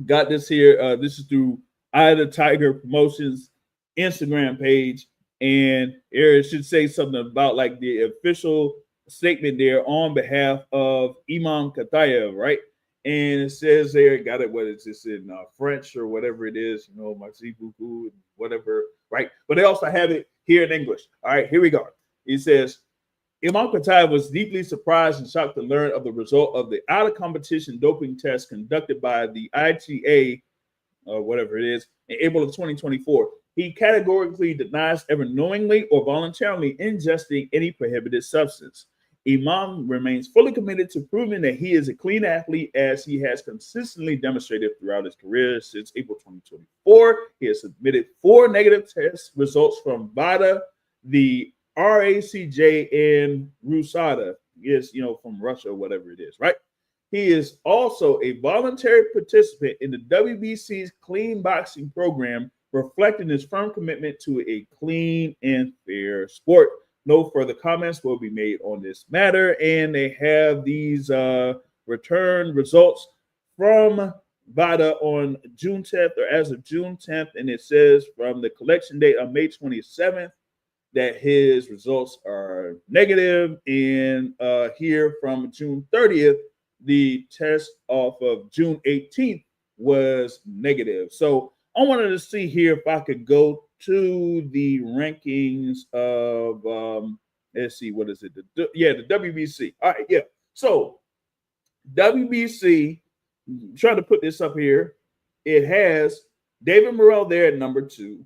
got this here. This is through Eye of the Tiger Promotions Instagram page, and it should say something about like the official statement there on behalf of Imam Katayev, right? And it says there, got it, whether it's just in French or whatever it is, merci beaucoup, whatever, right? But they also have it here in English. All right, here we go. It says, Imam Katayev was deeply surprised and shocked to learn of the result of the out-of-competition doping test conducted by the ITA, or whatever it is, in April of 2024. He categorically denies ever knowingly or voluntarily ingesting any prohibited substance. Imam remains fully committed to proving that he is a clean athlete, as he has consistently demonstrated throughout his career. Since April 2024, he has submitted 4 negative test results from VADA, the RACJ, and RUSADA. Is from Russia or whatever it is, right? He is also a voluntary participant in the WBC's clean boxing program, reflecting his firm commitment to a clean and fair sport. No further comments will be made on this matter. And they have these return results from VADA on June 10th, or as of June 10th. And it says from the collection date on May 27th that his results are negative. And here from June 30th, the test off of June 18th was negative. So I wanted to see here if I could go to the rankings of let's see, what is it? The WBC. All right, yeah. So WBC, trying to put this up here. It has David Morrell there at number 2,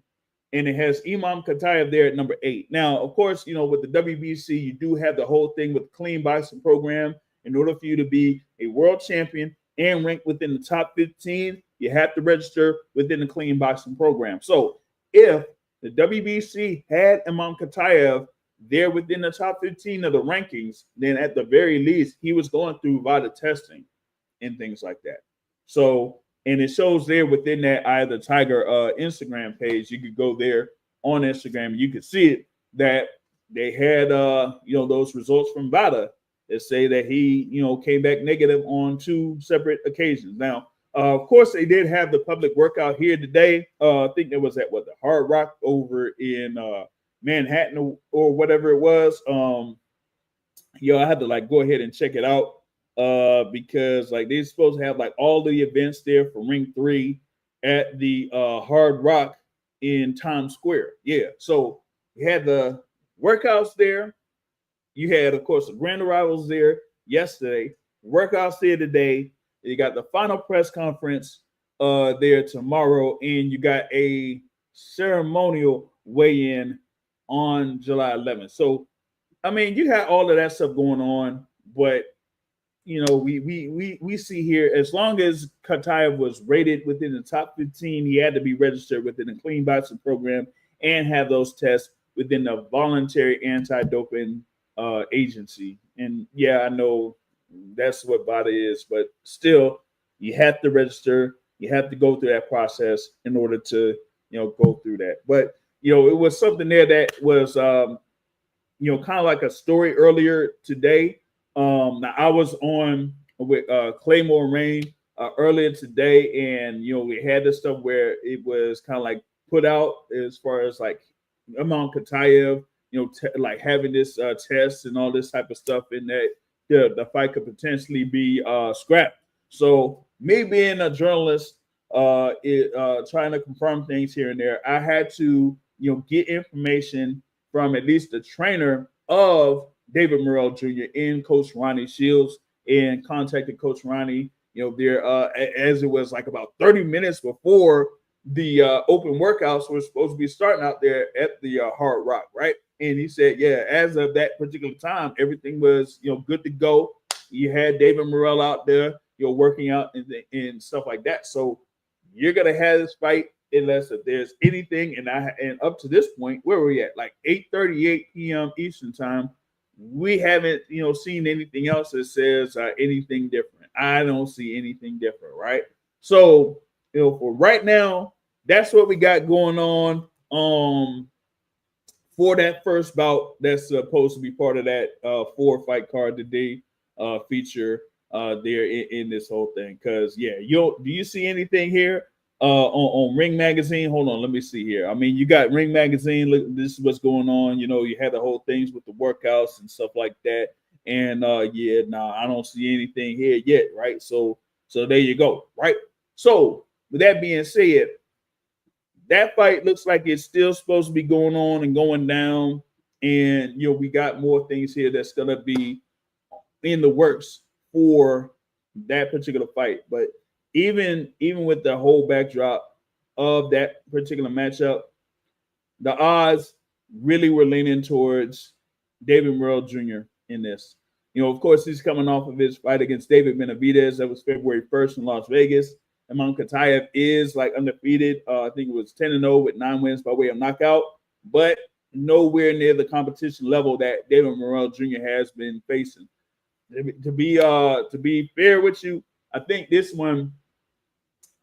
and it has Imam Katayev there at number 8. Now, of course, with the WBC, you do have the whole thing with the clean boxing program. In order for you to be a world champion and rank within the top 15, you have to register within the clean boxing program. So if the WBC had Imam Katayev there within the top 15 of the rankings, then at the very least, he was going through VADA testing and things like that. So, and it shows there within that either Tiger Instagram page. You could go there on Instagram and you could see it that they had those results from VADA that say that he came back negative on 2 separate occasions. Now, of course, they did have the public workout here today. I think it was at the Hard Rock over in Manhattan or whatever it was. I had to go ahead and check it out because they're supposed to have all the events there for Ring 3 at the Hard Rock in Times Square. Yeah, so you had the workouts there. You had, of course, the grand arrivals there yesterday, workouts there today. You got the final press conference there tomorrow, and you got a ceremonial weigh-in on July 11th. So, I mean, you had all of that stuff going on, but we see here, as long as Katayev was rated within the top 15, he had to be registered within the clean boxing program and have those tests within the voluntary anti-doping agency. And yeah, I know that's what VADA is, but still, you have to register. You have to go through that process in order to go through that. But it was something there that was kind of like a story earlier today. Now I was on with Claymore Rain earlier today, and we had this stuff where it was kind of put out as far as Imam Katayev, having this test and all this type of stuff, in that the fight could potentially be scrapped. So me being a journalist, trying to confirm things here and there, I had to get information from at least the trainer of David Morrell Jr. and Coach Ronnie Shields, and contacted Coach Ronnie, there as it was about 30 minutes before the open workouts were supposed to be starting out there at the Hard Rock, right? And he said, yeah, as of that particular time, everything was good to go. You had David Morrell out there, working out and stuff like that. So you're gonna have this fight unless if there's anything. And up to this point, where were we at? 8:38 p.m. Eastern time. We haven't seen anything else that says anything different. I don't see anything different, right? So for right now, that's what we got going on. For that first bout, that's supposed to be part of that 4-fight card today feature there in this whole thing. Because do you see anything here on Ring Magazine? Hold on, let me see here. I mean, you got Ring Magazine. Look, this is what's going on. You had the whole things with the workouts and stuff like that. And I don't see anything here yet, right? So there you go, right? So with that being said, that fight looks like it's still supposed to be going on and going down. And, we got more things here that's going to be in the works for that particular fight. But even with the whole backdrop of that particular matchup, the odds really were leaning towards David Morrell Jr. in this. Of course, he's coming off of his fight against David Benavidez. That was February 1st in Las Vegas. Imam Katayev is undefeated. I think it was 10-0 with 9 wins by way of knockout, but nowhere near the competition level that David Morrell Jr. has been facing. To be fair with you, I think this one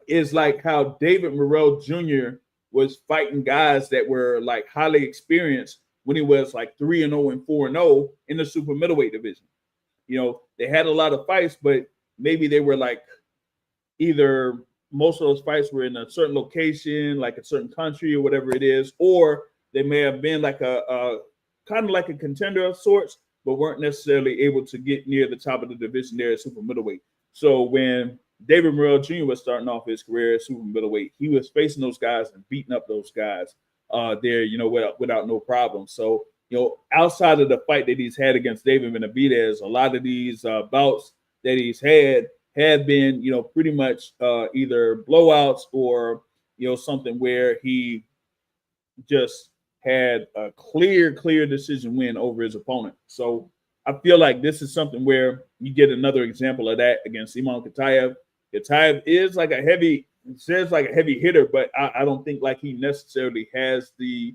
is how David Morrell Jr. was fighting guys that were highly experienced when he was 3-0 and 4-0 in the super middleweight division. They had a lot of fights, but maybe they were either most of those fights were in a certain location, a certain country or whatever it is, or they may have been a kind of a contender of sorts, but weren't necessarily able to get near the top of the division there at super middleweight. So when David Morrell Jr. was starting off his career at super middleweight, he was facing those guys and beating up those guys there, without no problem. So outside of the fight that he's had against David Benavidez, a lot of these bouts that he's had have been, pretty much either blowouts or, something where he just had a clear decision win over his opponent. So I feel like this is something where you get another example of that against Imam Katayev. Katayev is like a heavy hitter, but I don't think like he necessarily has the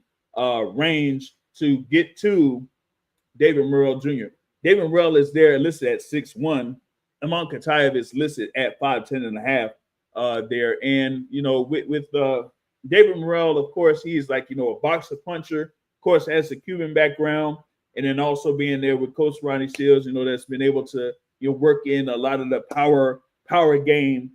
range to get to David Morrell Jr. David Morrell is there listed at 6'1". Imam Katayev is listed at 5'10 and a half there. And, with David Morrell, of course, he's like, a boxer puncher, of course, has a Cuban background. And then also being there with Coach Ronnie Shields, that's been able to, work in a lot of the power game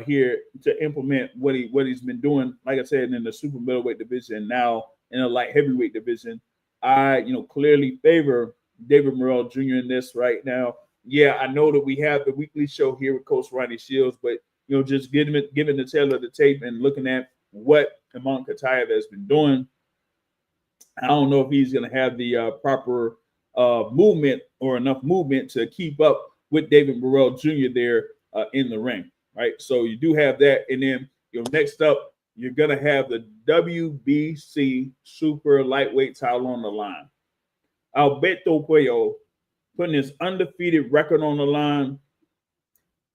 here to implement what he's been doing. Like I said, in the super middleweight division, now in the light heavyweight division, I, clearly favor David Morrell Jr. in this right now. Yeah, I know that we have the weekly show here with Coach Ronnie Shields, but just giving the tail of the tape and looking at what Imam Katayev has been doing, I don't know if he's going to have the proper movement or enough movement to keep up with David Morrell Jr. there in the ring, right? So you do have that, and then next up, you're going to have the WBC Super Lightweight title on the line. Alberto Puello putting his undefeated record on the line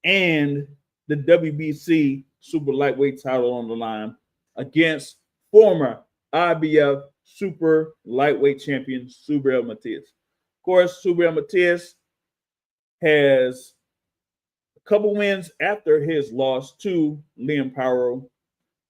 and the WBC Super Lightweight title on the line against former IBF Super Lightweight champion Subriel Matias. Of course, Subriel Matias has a couple wins after his loss to Liam Paro,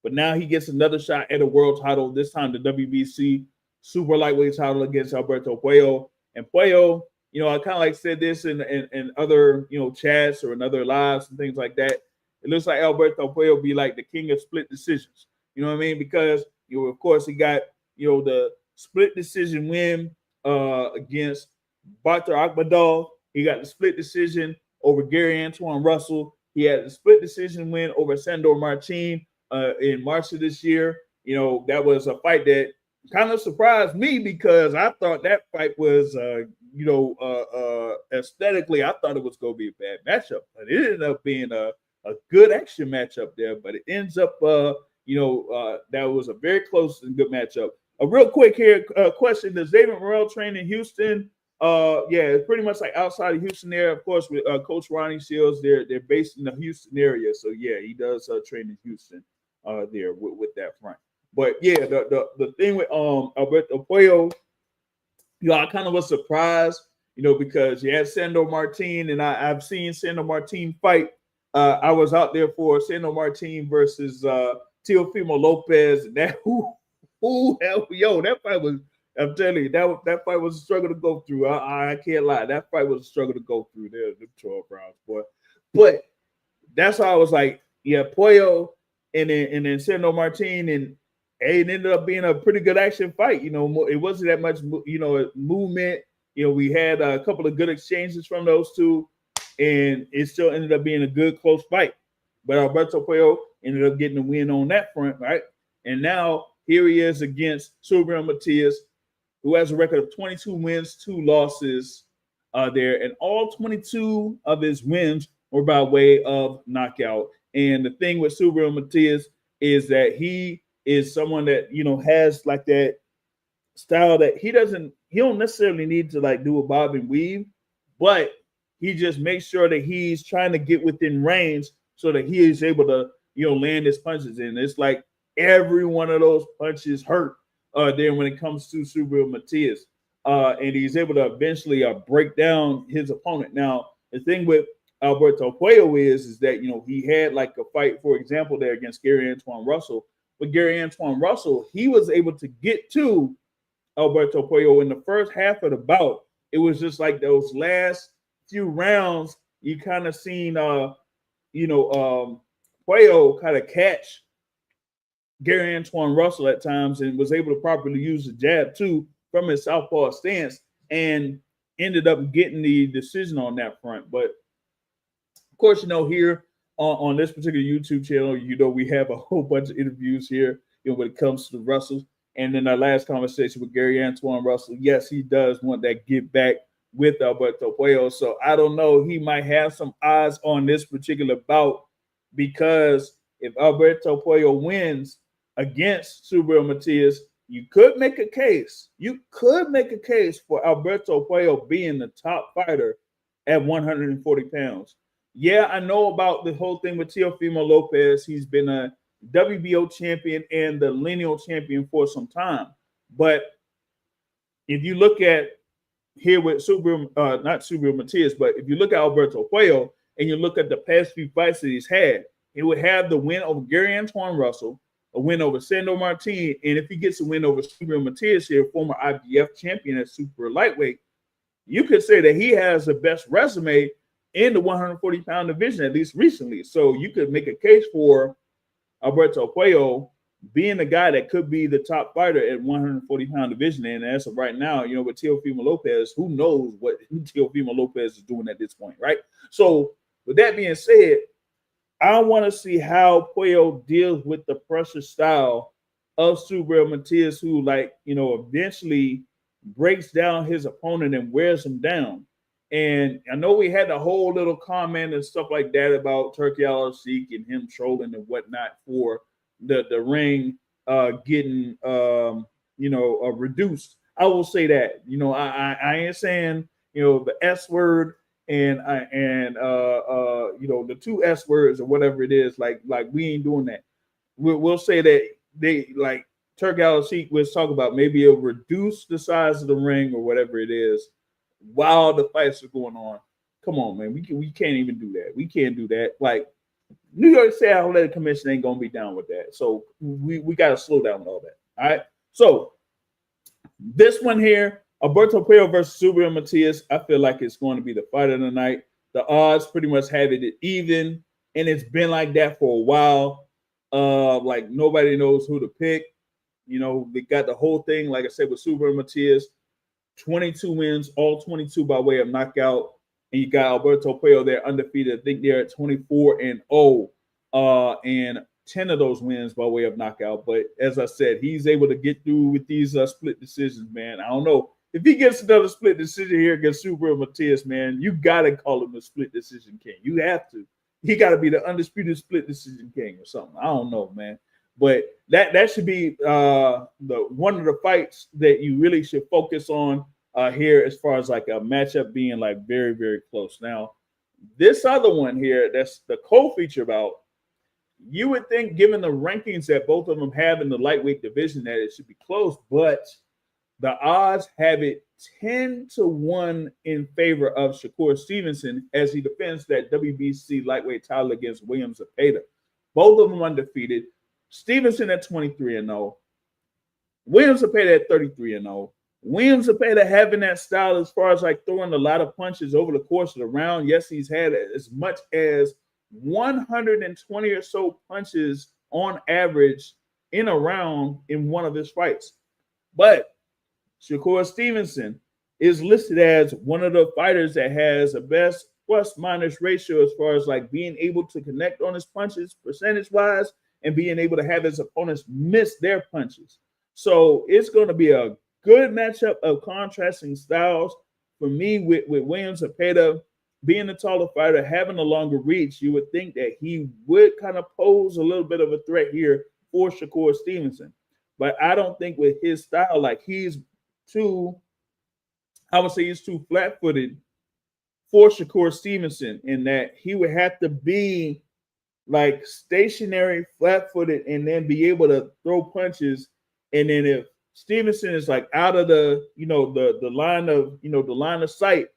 but now he gets another shot at a world title, this time the WBC Super Lightweight title against Alberto Puello. And Puello, I kind of like said this in other, chats or in other lives and things like that. It looks like Alberto Puello be like the king of split decisions. You know what I mean? Because, of course, he got, the split decision win against Bakr Akhmadov. He got the split decision over Gary Antoine Russell. He had the split decision win over Sandor Martin in March of this year. That was a fight that kind of surprised me because I thought that fight was, aesthetically, I thought it was going to be a bad matchup, but it ended up being a good action matchup there. But it ends up, that was a very close and good matchup. A real quick here question: does David Morrell train in Houston? It's pretty much like outside of Houston there. Of course, with Coach Ronnie Shields, they're based in the Houston area, so yeah, he does train in Houston there with that front. But yeah, the thing with Alberto Puello, I kind of was surprised, because you had Sandor Martin, and I've seen Sandor Martin fight. I was out there for Sandor Martin versus Teofimo Lopez, and that that fight was. I'm telling you, that fight was a struggle to go through. I can't lie, that fight was a struggle to go through there, the 12 rounds, boy. But that's how I was like, yeah, Puello and then Sandor Martin, and it ended up being a pretty good action fight. It wasn't that much, movement. We had a couple of good exchanges from those two, and it still ended up being a good close fight. But Alberto Puello ended up getting the win on that front, right? And now here he is against Subriel Matias, who has a record of 22 wins, 2 losses there. And all 22 of his wins were by way of knockout. And the thing with Subriel Matias is that he is someone that, has like that style that he don't necessarily need to like do a bob and weave, but he just makes sure that he's trying to get within range so that he is able to, land his punches in. It's like every one of those punches hurt then when it comes to Subriel Matias. And he's able to eventually break down his opponent. Now, the thing with Alberto Puello is that, he had like a fight, for example, there against Gary Antoine Russell. But Gary Antoine Russell, he was able to get to Alberto Puello in the first half of the bout. It was just like those last few rounds, you kind of seen, Puello kind of catch Gary Antoine Russell at times and was able to properly use the jab too from his southpaw stance and ended up getting the decision on that front. But of course, here on this particular YouTube channel, we have a whole bunch of interviews here, when it comes to the Russells. And in our last conversation with Gary Antoine Russell, yes, he does want that get back with Alberto Puello. So I don't know. He might have some odds on this particular bout because if Alberto Puello wins against Subriel Matias, you could make a case. You could make a case for Alberto Puello being the top fighter at 140 pounds. Yeah, I know about the whole thing with Teofimo Lopez. He's been a WBO champion and the lineal champion for some time. But if you look at here with not Subriel Matias, but if you look at Alberto Puello and you look at the past few fights that he's had, he would have the win over Gary Antoine Russell, a win over Sandor Martin, and if he gets a win over Subriel Matias here, former IBF champion at super lightweight, you could say that he has the best resume in the 140-pound division, at least recently. So you could make a case for Alberto Puello being the guy that could be the top fighter at 140-pound division. And as of right now, you know, with Teofimo Lopez, who knows what Teofimo Lopez is doing at this point, right? So with that being said, I want to see how Puello deals with the pressure style of Subriel Matias, who, like, you know, eventually breaks down his opponent and wears him down. And I know we had the whole little comment and stuff like that about Turkey Al-Sheikh and him trolling and whatnot for the ring getting reduced. I will say that, you know, I ain't saying, you know, the S word and the two S words or whatever it is, like we ain't doing that. We'll say that they, like Turkey Al-Sheikh was talking about, maybe it'll reduce the size of the ring or whatever it is while the fights are going on. Come on, man. We can't even do that. We can't do that. Like, New York State Athletic Commission ain't gonna be down with that. So we gotta slow down with all that. All right. So this one here, Alberto Puello versus Subriel Matias, I feel like it's going to be the fight of the night. The odds pretty much have it even, and it's been like that for a while. Like nobody knows who to pick. You know, they got the whole thing, like I said, with Subriel Matias. 22 wins, all 22 by way of knockout. And you got Alberto Puello there undefeated. I think they're at 24-0. And 10 of those wins by way of knockout. But as I said, he's able to get through with these split decisions, man. I don't know. If he gets another split decision here against Subriel Matias, man, you got to call him a split decision king. You have to. He got to be the undisputed split decision king or something. I don't know, man. But that should be the one of the fights that you really should focus on here, as far as like a matchup being like very, very close. Now, this other one here, that's the co-feature bout. You would think, given the rankings that both of them have in the lightweight division, that it should be close, but the odds have it 10-1 in favor of Shakur Stevenson as he defends that WBC lightweight title against William Zepeda. Both of them undefeated. Stevenson at 23-0. William Zepeda at 33-0. William Zepeda having that style as far as like throwing a lot of punches over the course of the round. Yes, he's had as much as 120 or so punches on average in a round in one of his fights. But Shakur Stevenson is listed as one of the fighters that has the best plus-minus ratio as far as like being able to connect on his punches percentage-wise and being able to have his opponents miss their punches. So it's going to be a good matchup of contrasting styles. For me, with William Zepeda being the taller fighter, having a longer reach, you would think that he would kind of pose a little bit of a threat here for Shakur Stevenson. But I don't think with his style, like he's too flat-footed for Shakur Stevenson, in that he would have to be like stationary, flat-footed, and then be able to throw punches. And then if Stevenson is like out of the the line of sight,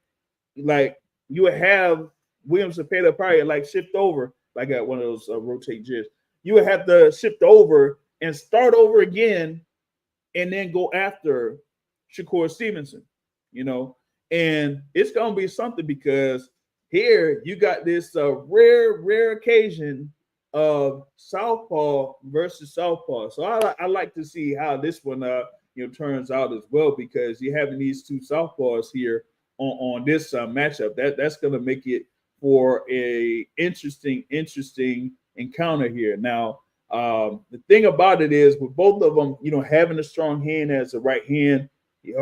like you would have William Zepeda probably like shift over, like at one of those rotate jigs. You would have to shift over and start over again, and then go after Shakur Stevenson, you know. And it's gonna be something, because here you got this rare occasion of southpaw versus southpaw. So I like to see how this one turns out as well, because you're having these two southpaws here on this matchup. That's going to make it for a interesting encounter here. Now, The thing about it is with both of them, having a strong hand as a right hand,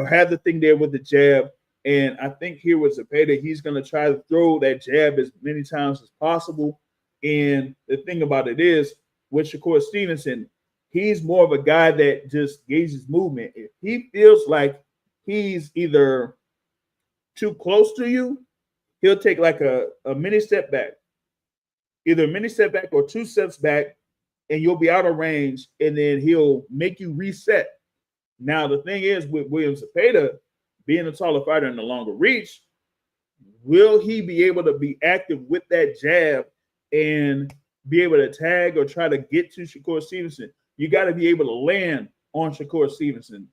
have the thing there with the jab. And I think here with Zepeda, he's going to try to throw that jab as many times as possible. And the thing about it is with Shakur Stevenson, he's more of a guy that just gauges movement. If he feels like he's either too close to you, he'll take like a mini step back, either a mini step back or 2 steps back, and you'll be out of range, and then he'll make you reset. Now, the thing is with William Zepeda, being a taller fighter and a longer reach, will he be able to be active with that jab and be able to tag or try to get to Shakur Stevenson? You got to be able to land on Shakur Stevenson,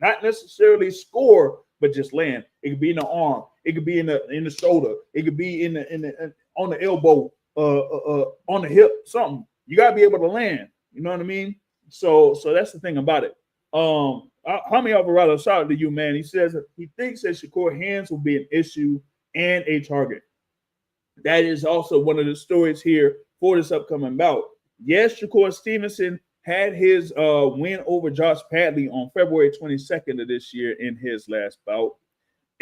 not necessarily score, but just land. It could be in the arm, it could be in the shoulder, it could be on the elbow, on the hip, something. You got to be able to land. You know what I mean? So that's the thing about it. Jaime Alvarado, shout out to you, man. He says he thinks that Shakur hands will be an issue and a target. That is also one of the stories here for this upcoming bout. Yes, Shakur Stevenson had his win over Josh Padley on February 22nd of this year in his last bout.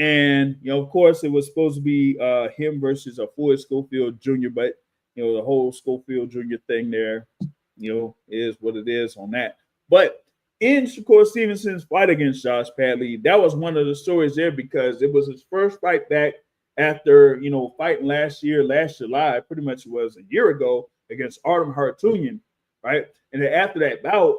And, of course, it was supposed to be him versus Floyd Schofield Jr., but, the whole Schofield Jr. thing there, is what it is on that. But in Shakur Stevenson's fight against Josh Padley, that was one of the stories there because it was his first fight back after, fighting last July, pretty much was a year ago against Artem Hartunian, right? And then after that bout,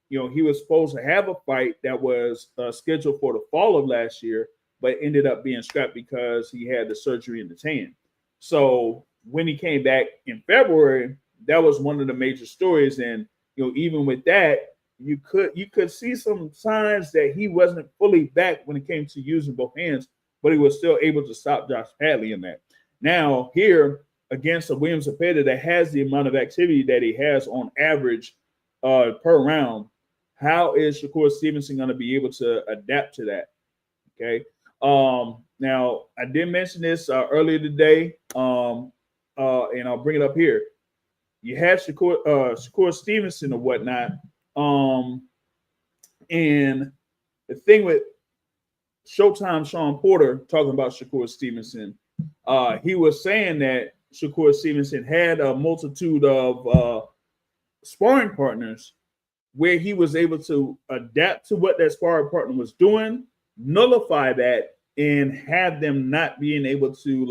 he was supposed to have a fight that was scheduled for the fall of last year, but ended up being scrapped because he had the surgery in his hand. So when he came back in February, that was one of the major stories. And, even with that, you could see some signs that he wasn't fully back when it came to using both hands, but he was still able to stop Josh Padley in that. Now, here against a William Zepeda that has the amount of activity that he has on average per round, how is Shakur Stevenson going to be able to adapt to that? Okay. Now, I did mention this earlier today, and I'll bring it up here. You have Shakur Stevenson or whatnot. And the thing with Showtime Sean Porter talking about Shakur Stevenson, he was saying that Shakur Stevenson had a multitude of sparring partners where he was able to adapt to what that sparring partner was doing, nullify that, and have them not being able to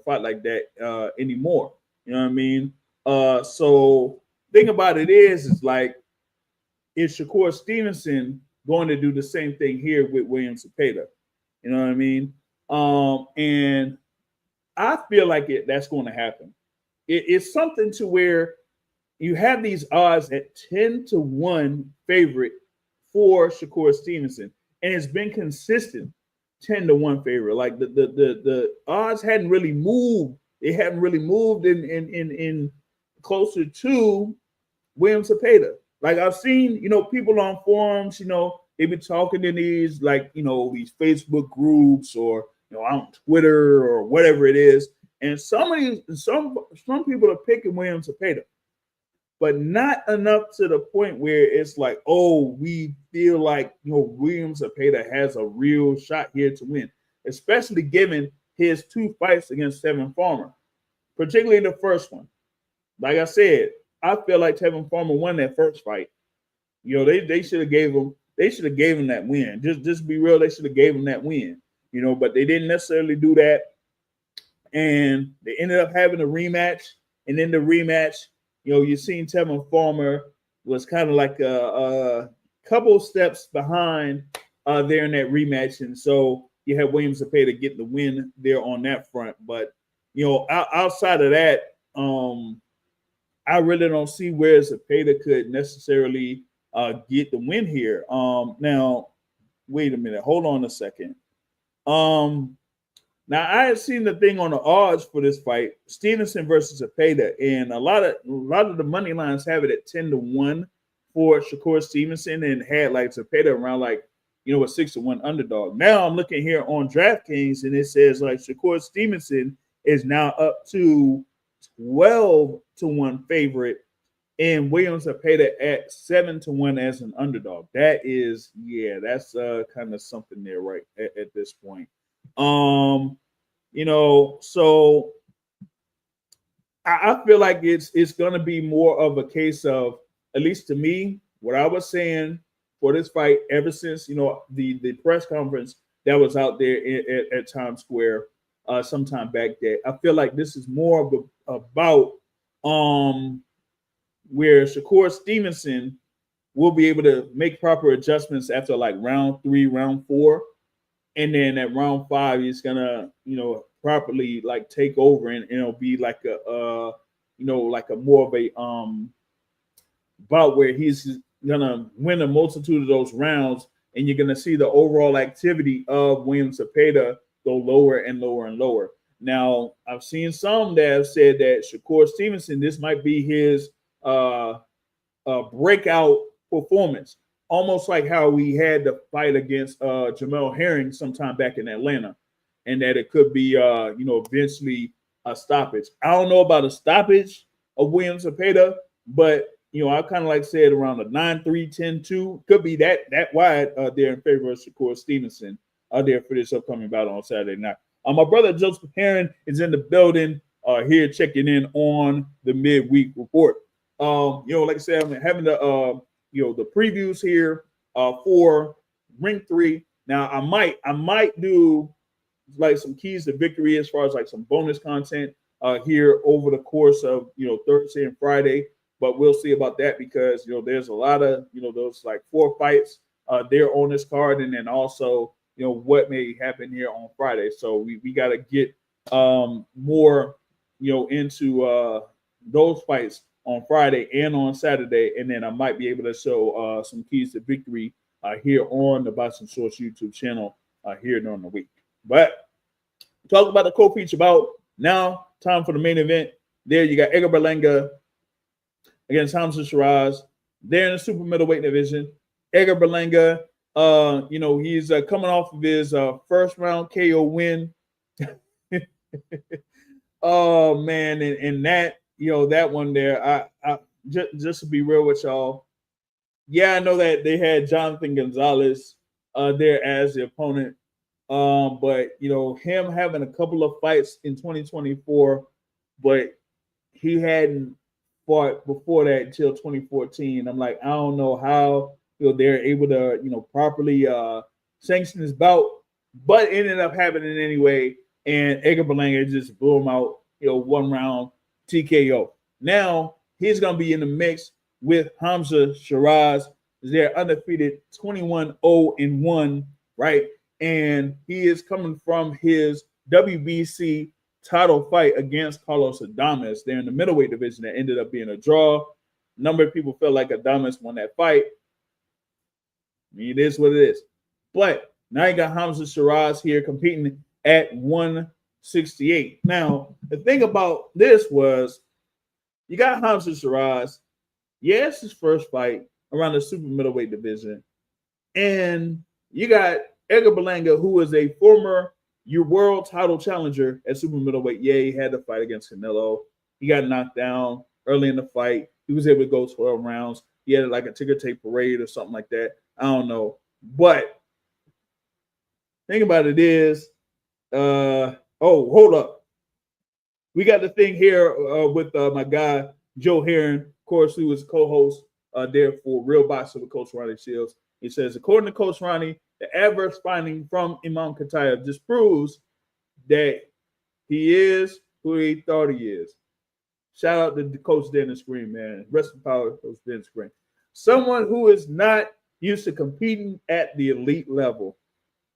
fight like that anymore. You know what I mean? So thing about it is like, is Shakur Stevenson going to do the same thing here with William Zepeda? You know what I mean? And I feel like that's going to happen. It's something to where you have these odds at 10-1 favorite for Shakur Stevenson, and it's been consistent 10-1 favorite. Like the odds hadn't really moved. They hadn't really moved in closer to William Zepeda. Like I've seen, people on forums, they've been talking in these these Facebook groups or on Twitter or whatever it is, and some people are picking William Zepeda, but not enough to the point where it's like, oh, we feel like William Zepeda has a real shot here to win, especially given his 2 fights against Tevin Farmer, particularly the first one. Like I said, I feel like Tevin Farmer won that first fight. They should have gave him that win. Just be real, they should have gave him that win. But they didn't necessarily do that, and they ended up having a rematch. And in the rematch, you seen Tevin Farmer was kind of like a couple steps behind there in that rematch, and so you have William Zepeda getting the win there on that front. But outside of that, I really don't see where Zepeda could necessarily get the win here. Now, wait a minute. Hold on a second. Now I had seen the thing on the odds for this fight, Stevenson versus Zepeda, and a lot of the money lines have it at 10-1 for Shakur Stevenson, and had like Zepeda around a 6-1 underdog. Now I'm looking here on DraftKings, and it says like Shakur Stevenson is now up to 12-1 favorite and Williams Zepeda at 7-1 as an underdog. That is, that's kind of something there, right at this point. So I feel like it's going to be more of a case of, at least to me, what I was saying for this fight ever since the press conference that was out there at Times Square sometime back there. I feel like this is more of about where Shakur Stevenson will be able to make proper adjustments after like round 3, round 4, and then at round 5 he's gonna properly like take over, and it'll be like a like a more of a bout where he's gonna win a multitude of those rounds, and you're gonna see the overall activity of William Zepeda go lower and lower and lower. Now, I've seen some that have said that Shakur Stevenson, this might be his breakout performance, almost like how we had the fight against Jamel Herring sometime back in Atlanta, and that it could be eventually a stoppage. I don't know about a stoppage of William Zepeda, but I kind of like said around a 9-3, 10-2 could be that wide there in favor of Shakur Stevenson there for this upcoming battle on Saturday night. My brother Joseph Herron is in the building here checking in on the midweek report. Like I said, I'm having the the previews here for Ring 3. Now I might do like some keys to victory as far as like some bonus content here over the course of Thursday and Friday, but we'll see about that because there's a lot of those like 4 fights there on this card, and then also what may happen here on Friday. So we got to get more into those fights on Friday and on Saturday, and then I might be able to show some keys to victory here on the Boxing Source YouTube channel here during the week. But talk about the co-feature bout. Now, time for the main event. There you got Edgar Berlanga against Hamza Shiraz. They're in the super middleweight division. Edgar Berlanga, he's coming off of his first round KO win. Oh man, and that that one there, I just to be real with y'all, I know that they had Jonathan Gonzalez there as the opponent, but him having a couple of fights in 2024, but he hadn't fought before that until 2014. I'm like, I don't know how they're able to properly sanction this bout, but it ended up happening anyway. And Edgar Berlanga just blew him out, 1 round TKO. Now he's gonna be in the mix with Hamza Shiraz. They're undefeated 21-0-1, right? And he is coming from his WBC title fight against Carlos Adames. They're in the middleweight division that ended up being a draw. A number of people felt like Adames won that fight. I mean, it is what it is. But now you got Hamza Shiraz here competing at 168. Now, the thing about this was you got Hamza Shiraz. It's his first fight around the super middleweight division. And you got Edgar Berlanga, who is a former world title challenger at super middleweight. He had the fight against Canelo. He got knocked down early in the fight. He was able to go 12 rounds. He had like a ticker tape parade or something like that. I don't know. But thing about it is, hold up. We got the thing here with my guy, Joe Herron, of course, who is co-host there for Real Boxing with Coach Ronnie Shields. He says, according to Coach Ronnie, the adverse finding from Imam Katayev just proves that he is who he thought he is. Shout out to Coach Dennis Green, man. Rest in power, Coach Dennis Green. Someone who is not used to competing at the elite level.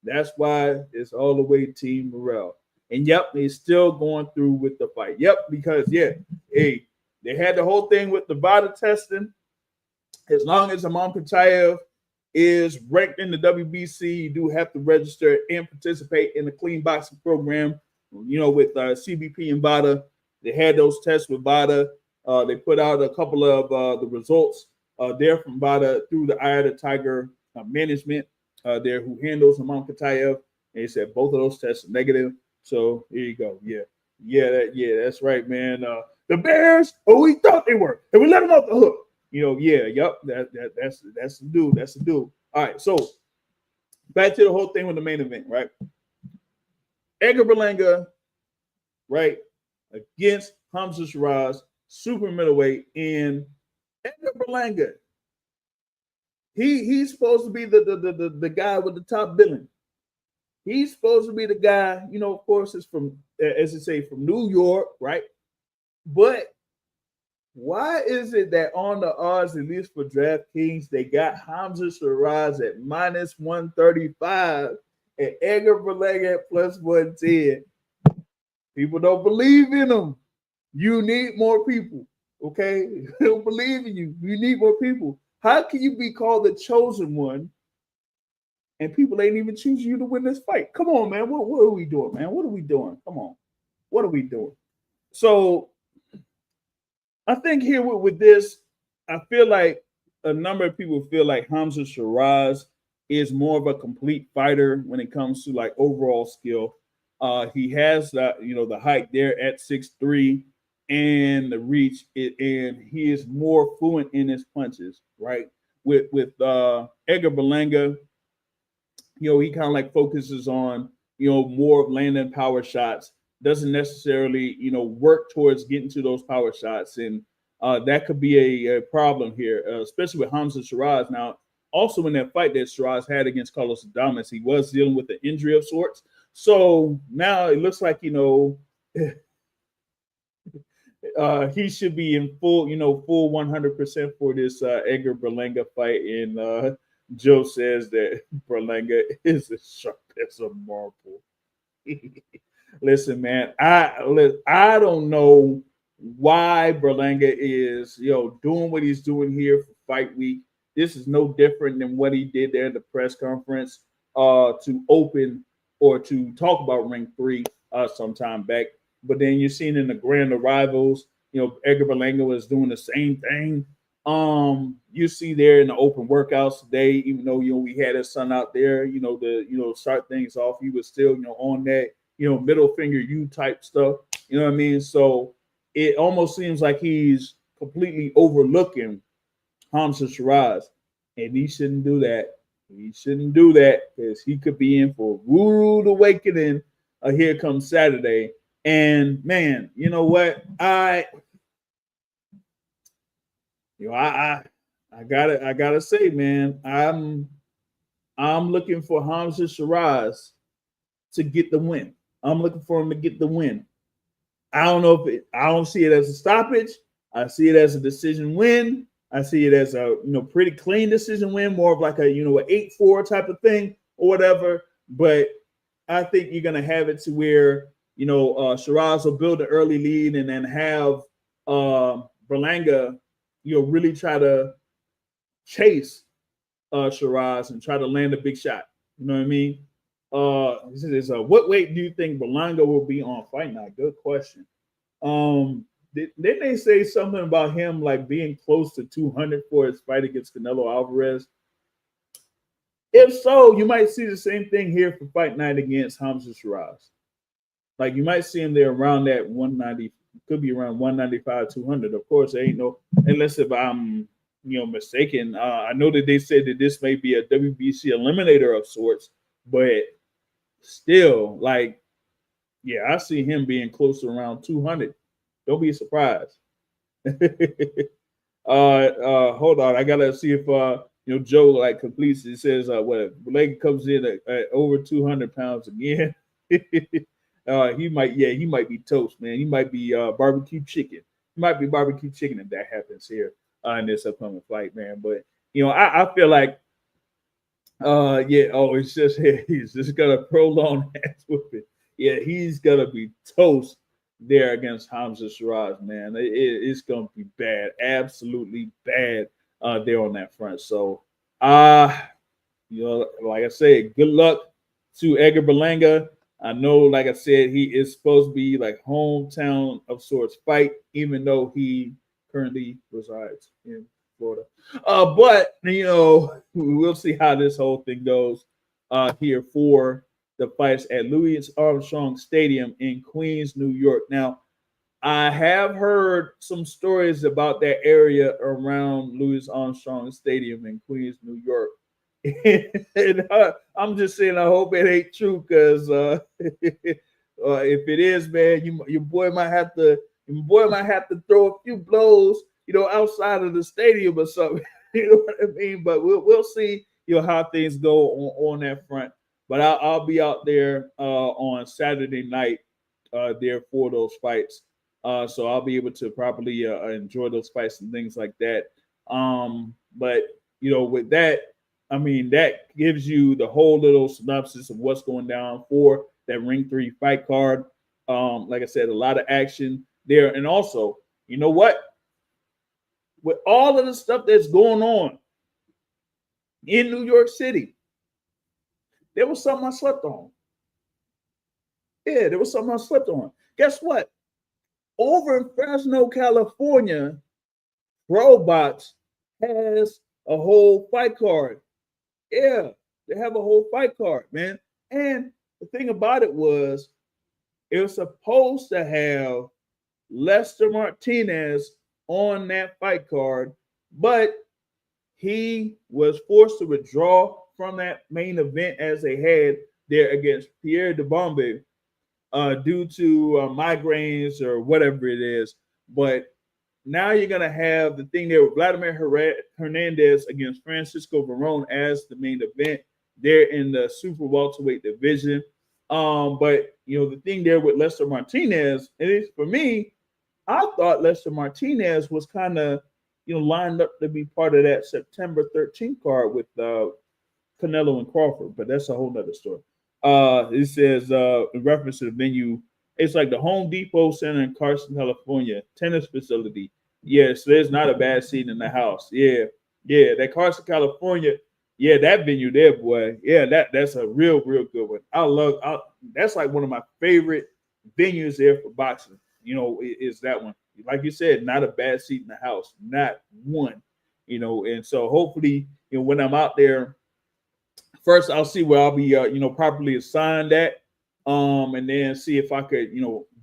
That's why it's all the way Team Morrell. And yep, they're still going through with the fight. Yep, because they had the whole thing with the VADA testing. As long as Imam Katayev is ranked in the WBC, you do have to register and participate in the clean boxing program. With CBP and VADA, they had those tests with VADA. They put out a couple of the results there from VADA through the Eye of the Tiger management there who handles Imam Katayev. And they said both of those tests are negative. So here you go. That's right, man. The Bears, oh, we thought they were, and we let them off the hook. That's the dude. That's the dude. All right, so back to the whole thing with the main event, right? Edgar Berlanga, right, against Hamza Shiraz, super middleweight, and Edgar Berlanga. He's supposed to be the guy with the top billing. He's supposed to be the guy, of course, is from, as they say, from New York, right? But why is it that on the odds, at least for DraftKings, they got Hamza Shiraz at minus 135 and Edgar Berlanga at plus 110? People don't believe in him. You need more people, okay? They don't believe in you. You need more people. How can you be called the chosen one and people ain't even choosing you to win this fight? Come on, man. What are we doing, man? What are we doing? Come on. What are we doing? So I think here with this, I feel like a number of people feel like Hamza Shiraz is more of a complete fighter when it comes to like overall skill. He has the height there at 6'3" and the reach, and he is more fluent in his punches, right? With Edgar Berlanga, he kind of like focuses on more of landing power shots. Doesn't necessarily work towards getting to those power shots, and that could be a problem here, especially with Hamza Shiraz. Now, also in that fight that Shiraz had against Carlos Adames, he was dealing with an injury of sorts. So now it looks like he should be in full 100% for this Edgar Berlanga fight. And Joe says that Berlanga is as sharp as a marble. Listen, man, I don't know why Berlanga is doing what he's doing here for fight week. This is no different than what he did there in the press conference to open or to talk about Ring 3 sometime back. But then you're seeing in the grand arrivals, Edgar Berlanga was doing the same thing. You see there in the open workouts today, even though we had his son out there, to start things off, he was still on that middle finger U type stuff. You know what I mean? So it almost seems like he's completely overlooking Hamza Shiraz, and he shouldn't do that. He shouldn't do that because he could be in for a rude awakening. Here comes Saturday, and man, you know what? I gotta say, man, I'm looking for Hamza Shiraz to get the win. I'm looking for him to get the win. I don't know I don't see it as a stoppage. I see it as a decision win. I see it as a pretty clean decision win, more of like a an 8-4 type of thing or whatever. But I think you're gonna have it to where Shiraz will build an early lead and then have Berlanga really try to chase Shiraz and try to land a big shot. You know what I mean? What weight do you think Berlanga will be on Fight Night? Good question. Didn't they say something about him like being close to 200 for his fight against Canelo Alvarez? If so, you might see the same thing here for Fight Night against Hamza Shiraz. Like you might see him there around that 190, could be around 195, 200. Of course, there ain't no, unless if I'm mistaken. I know that they said that this may be a WBC eliminator of sorts, but still, like, yeah, I see him being close to around 200. Don't be surprised. Hold on, I gotta see if Joe like completes. It says what leg comes in at over 200 pounds again. He might be toast, man. He might be barbecue chicken. He might be barbecue chicken if that happens here in this upcoming fight, man. But I feel like it's just he's just gonna prolong ass whooping. Yeah, he's gonna be toast there against Hamza Shiraz, man. It's gonna be bad, absolutely bad there on that front. So like I said, good luck to Edgar Berlanga. I know, like I said, he is supposed to be like hometown of sorts fight, even though he currently resides in Florida. But we'll see how this whole thing goes here for the fights at Louis Armstrong Stadium in Queens, New York. Now, I have heard some stories about that area around Louis Armstrong Stadium in Queens, New York. And I'm just saying, I hope it ain't true, because if it is, man, your boy might have to throw a few blows, outside of the stadium or something. You know what I mean? But we'll see, how things go on that front. But I'll be out there on Saturday night there for those fights. So I'll be able to properly enjoy those fights and things like that. But with that, I mean, that gives you the whole little synopsis of what's going down for that Ring 3 fight card. Like I said, a lot of action there. And also, you know what? With all of the stuff that's going on in New York City, there was something I slept on. Yeah, there was something I slept on. Guess what? Over in Fresno, California, Robots has a whole fight card. Yeah, they have a whole fight card, man. And the thing about it was supposed to have Lester Martinez on that fight card, but he was forced to withdraw from that main event as they had there against Pierre DeBombe due to migraines or whatever it is. But now you're going to have the thing there with Vladimir Hernandez against Francisco Varone as the main event there in the super welterweight division. But, the thing there with Lester Martinez, at least for me, I thought Lester Martinez was kind of, lined up to be part of that September 13th card with Canelo and Crawford, but that's a whole nother story. It says in reference to the venue, it's like the Home Depot Center in Carson, California, tennis facility. Yeah, so there's not a bad seat in the house. Yeah, that Carson, California. Yeah, that venue there, boy. Yeah, that's a real good one. That's like one of my favorite venues there for boxing. Is that one. Like you said, not a bad seat in the house, not one. And so hopefully, when I'm out there, first I'll see where I'll be, properly assigned at, and then see if I could,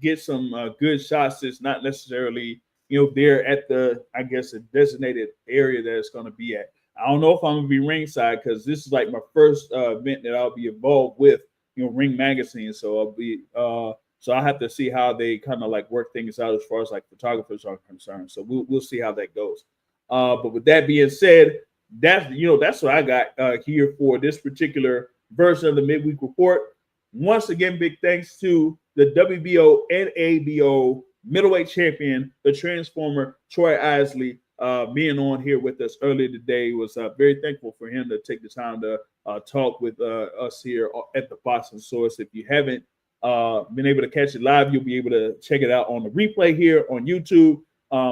get some good shots that's not necessarily, there at the, I guess, a designated area that it's going to be at. I don't know if I'm going to be ringside, because this is like my first event that I'll be involved with, Ring Magazine. So I'll be, so I have to see how they kind of like work things out as far as like photographers are concerned. So we'll see how that goes. But with that being said, that's what I got here for this particular version of the Midweek Report. Once again, big thanks to the WBO and NABO middleweight champion, the Transformer Troy Isley, being on here with us earlier today. Was very thankful for him to take the time to talk with us here at the Boxing Source. If you haven't been able to catch it live, you'll be able to check it out on the replay here on YouTube.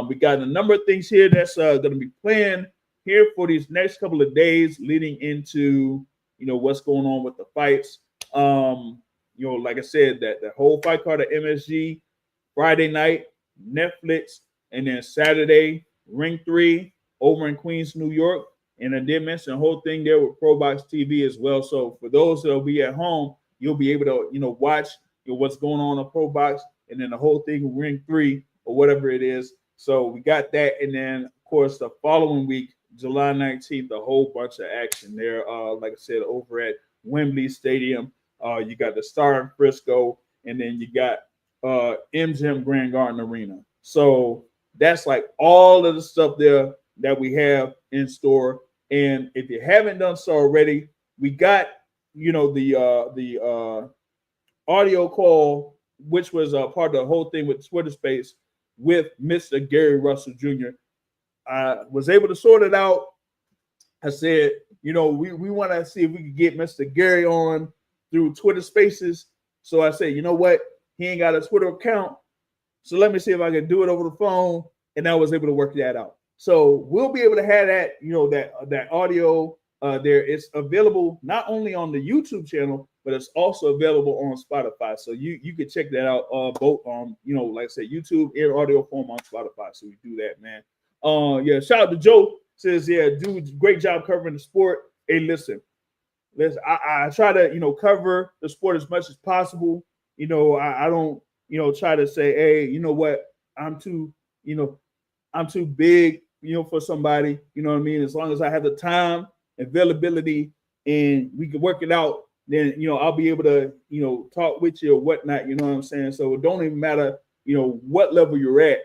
We got a number of things here that's going to be playing here for these next couple of days leading into, what's going on with the fights. Like I said, that the whole fight card at MSG, Friday night, Netflix, and then Saturday, Ring 3 over in Queens, New York. And I did mention the whole thing there with ProBox TV as well. So for those that will be at home, you'll be able to, watch what's going on ProBox, and then the whole thing with Ring 3 or whatever it is. So we got that. And then, of course, the following week, July 19th, a whole bunch of action there. Like I said, over at Wembley Stadium, you got the Star in Frisco, and then you got MGM Grand Garden Arena. So that's like all of the stuff there that we have in store. And if you haven't done so already, we got, the audio call, which was part of the whole thing with Twitter Space with Mr. Gary Russell Jr. I was able to sort it out. I said, we want to see if we could get Mr. Gary on through Twitter Spaces. So I said, you know what? He ain't got a Twitter account. So let me see if I can do it over the phone. And I was able to work that out. So we'll be able to have that, that audio there. It's available not only on the YouTube channel, but it's also available on Spotify. So you can check that out both on, like I said, YouTube and audio form on Spotify. So we do that, man. Shout out to Joe. Says, dude, great job covering the sport. Hey, listen, I try to, cover the sport as much as possible. I don't, try to say, hey, you know what, I'm too, you know, I'm too big, you know, for somebody, you know what I mean? As long as I have the time, availability, and we can work it out, then, you know, I'll be able to, you know, talk with you or whatnot, you know what I'm saying? So it don't even matter, you know, what level you're at.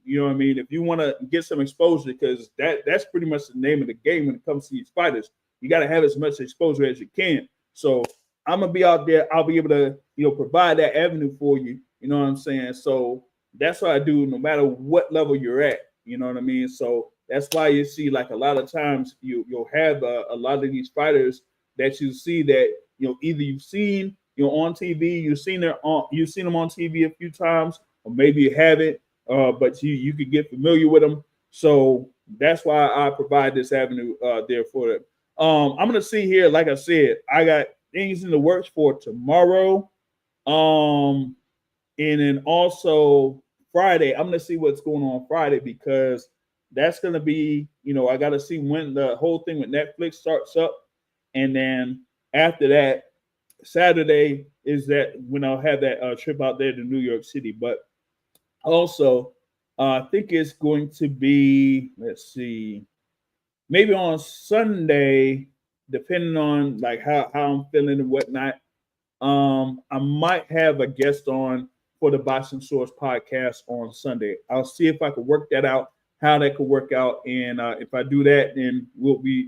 You know what I mean? If you want to get some exposure, because that's pretty much the name of the game when it comes to these fighters. You got to have as much exposure as you can. So I'm gonna be out there. I'll be able to, you know, provide that avenue for you. You know what I'm saying? So that's what I do, no matter what level you're at. You know what I mean? So that's why you see, like, a lot of times you'll have a lot of these fighters that you see that, you know, either you've seen, you know, on TV, you've seen them on TV a few times, or maybe you haven't, but you could get familiar with them. So that's why I provide this avenue there for them. I'm gonna see here, like I said, I got things in the works for tomorrow. Um, and then also Friday, I'm gonna see what's going on Friday, because that's gonna be, you know, I gotta see when the whole thing with Netflix starts up. And then after that, Saturday is that when I'll have that trip out there to New York City. But also, I think it's going to be, let's see, maybe on Sunday, depending on like how I'm feeling and whatnot. I might have a guest on for the Boxing Source podcast on Sunday. I'll see if I can work that out, how that could work out, and if I do that, then we'll be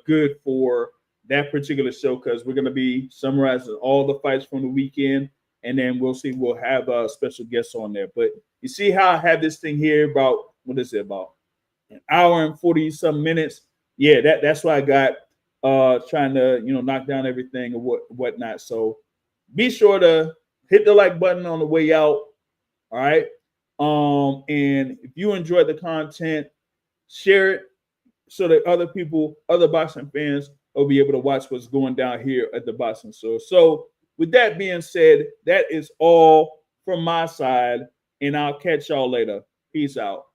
good for that particular show, because we're gonna be summarizing all the fights from the weekend, and then we'll see. We'll have a special guests on there. But you see how I have this thing here about, what is it, about an hour and 40 some minutes? Yeah, that's what I got. Trying to, you know, knock down everything and whatnot. So be sure to hit the like button on the way out. All right. And if you enjoyed the content, share it so that other people, other boxing fans, will be able to watch what's going down here at the Boxing Source. So with that being said, that is all from my side, and I'll catch y'all later. Peace out.